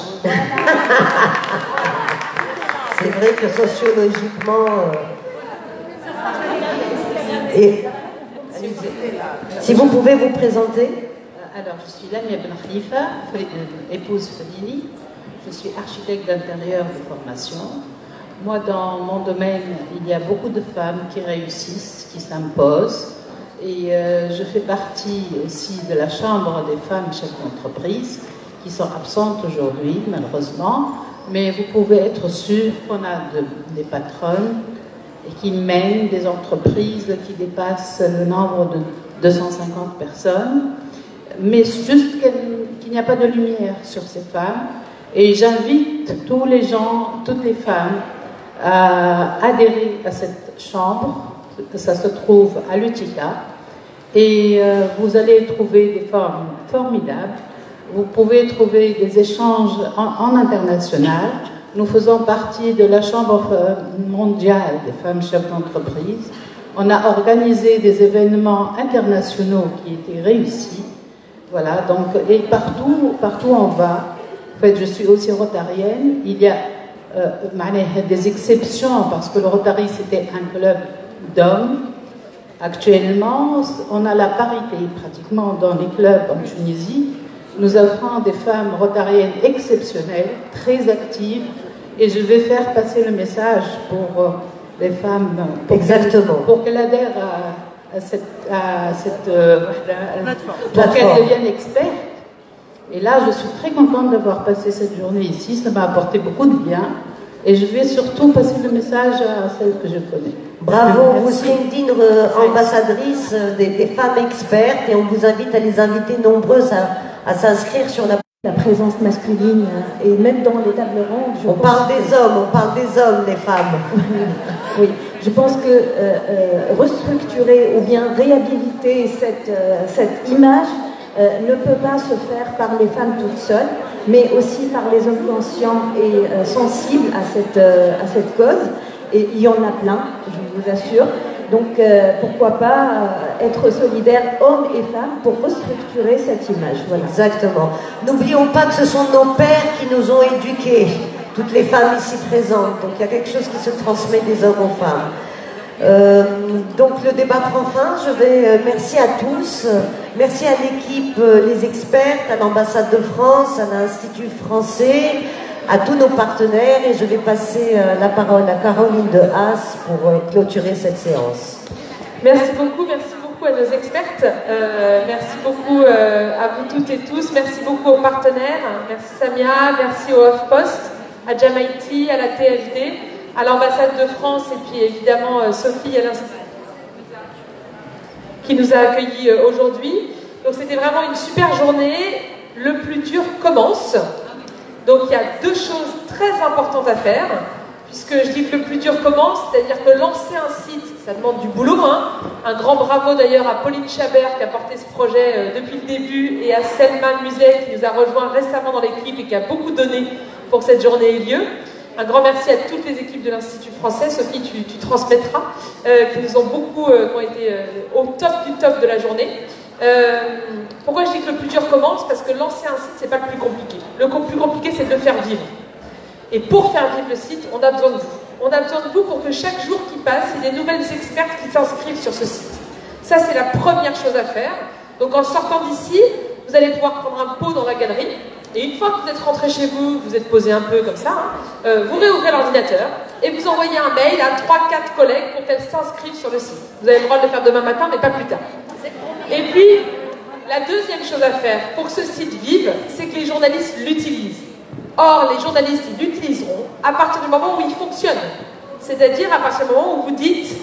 C'est vrai que sociologiquement... Et si vous pouvez vous présenter. Alors, je suis Lamia Ben Khalifa, épouse Fadili. Je suis architecte d'intérieur de formation. Moi, dans mon domaine, il y a beaucoup de femmes qui réussissent, qui s'imposent. Et je fais partie aussi de la Chambre des femmes chefs d'entreprise, qui sont absentes aujourd'hui, malheureusement. Mais vous pouvez être sûr qu'on a des patronnes et qui mènent des entreprises qui dépassent le nombre de 250 personnes. Mais juste qu'il n'y a pas de lumière sur ces femmes. Et j'invite tous les gens, toutes les femmes, à adhérer à cette chambre. Ça se trouve à l'UTICA. Et vous allez trouver des femmes formidables. Vous pouvez trouver des échanges en international. Nous faisons partie de la Chambre mondiale des femmes chefs d'entreprise. On a organisé des événements internationaux qui étaient réussis. Voilà, donc, et partout on va. En fait, je suis aussi rotarienne. Il y a des exceptions parce que le Rotary c'était un club d'hommes. Actuellement, on a la parité pratiquement dans les clubs en Tunisie. Nous avons des femmes rotariennes exceptionnelles, très actives, et je vais faire passer le message pour les femmes, pour qu'elles adhèrent à cette pour qu'elles deviennent expertes. Et là, je suis très contente d'avoir passé cette journée ici, ça m'a apporté beaucoup de bien. Et je vais surtout passer le message à celles que je connais. Bravo, vous serez une digne ambassadrice des femmes expertes et on vous invite à les inviter nombreuses à s'inscrire sur la présence masculine et même dans les tables rondes. On parle des hommes, les femmes. Oui, je pense que restructurer ou bien réhabiliter cette image ne peut pas se faire par les femmes toutes seules, mais aussi par les hommes conscients et sensibles à cette cause. Et il y en a plein, je vous assure. Donc pourquoi pas être solidaires, hommes et femmes, pour restructurer cette image. Voilà. Exactement. N'oublions pas que ce sont nos pères qui nous ont éduqués, toutes les femmes ici présentes. Donc il y a quelque chose qui se transmet des hommes aux femmes. Donc le débat prend fin. Merci à tous. Merci à l'équipe, les experts, à l'ambassade de France, à l'Institut français, à tous nos partenaires. Et je vais passer la parole à Caroline de Haas pour clôturer cette séance. Merci beaucoup à nos expertes. Merci beaucoup à vous toutes et tous. Merci beaucoup aux partenaires. Merci Samia, merci au HuffPost, à Jamaïti, à la TFD, à l'ambassade de France et puis évidemment Sophie à l'Institut qui nous a accueillis aujourd'hui. Donc c'était vraiment une super journée. Le plus dur commence. Donc il y a deux choses très importantes à faire. Puisque je dis que le plus dur commence, c'est-à-dire que lancer un site, ça demande du boulot. Un grand bravo d'ailleurs à Pauline Chabert qui a porté ce projet depuis le début et à Selma Muset qui nous a rejoint récemment dans l'équipe et qui a beaucoup donné pour que cette journée ait lieu. Un grand merci à toutes les équipes de l'Institut français. Sophie, tu transmettras, qui nous ont beaucoup, qui ont été au top du top de la journée. Pourquoi je dis que le plus dur commence? Parce que lancer un site, c'est pas le plus compliqué. Le plus compliqué, c'est de le faire vivre. Et pour faire vivre le site, on a besoin de vous. On a besoin de vous pour que chaque jour qui passe, il y ait des nouvelles expertes qui s'inscrivent sur ce site. Ça, c'est la première chose à faire. Donc en sortant d'ici, vous allez pouvoir prendre un pot dans la galerie. Et une fois que vous êtes rentré chez vous, vous êtes posé un peu comme ça, vous réouvrez l'ordinateur et vous envoyez un mail à 3-4 collègues pour qu'elles s'inscrivent sur le site. Vous avez le droit de le faire demain matin, mais pas plus tard. Et puis, la deuxième chose à faire pour que ce site vive, c'est que les journalistes l'utilisent. Or, les journalistes l'utiliseront à partir du moment où il fonctionne. C'est-à-dire à partir du moment où vous dites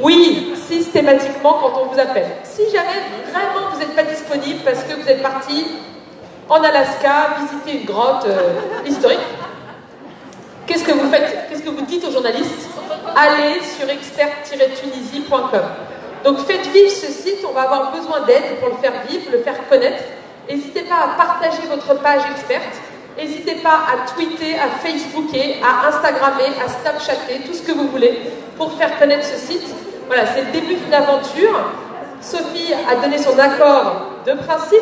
oui, systématiquement quand on vous appelle. Si jamais vraiment vous n'êtes pas disponible parce que vous êtes parti en Alaska visiter une grotte historique, qu'est-ce que vous faites? Qu'est-ce que vous dites aux journalistes? Allez sur expert-tunisie.com. Donc faites vivre ce site, on va avoir besoin d'aide pour le faire vivre, le faire connaître. N'hésitez pas à partager votre page experte. N'hésitez pas à tweeter, à facebooker, à instagrammer, à snapchatter, tout ce que vous voulez pour faire connaître ce site. Voilà, c'est le début d'une aventure. Sophie a donné son accord de principe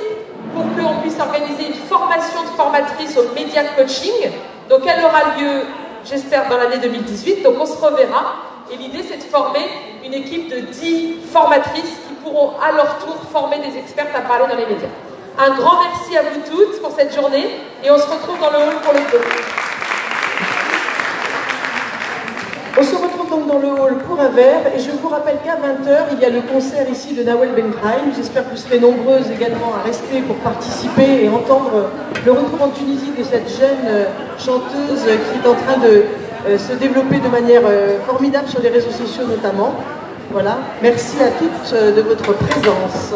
pour qu'on puisse organiser une formation de formatrice au Media Coaching. Donc elle aura lieu, j'espère, dans l'année 2018. Donc on se reverra. Et l'idée, c'est de former une équipe de 10 formatrices qui pourront à leur tour former des expertes à parler dans les médias. Un grand merci à vous toutes pour cette journée et on se retrouve dans le hall pour le coup. On se retrouve donc dans le hall pour un verre et je vous rappelle qu'à 20h, il y a le concert ici de Nawel Benkraïm. J'espère que vous serez nombreuses également à rester pour participer et entendre le retour en Tunisie de cette jeune chanteuse qui est en train de se développer de manière formidable sur les réseaux sociaux notamment. Voilà, merci à toutes de votre présence.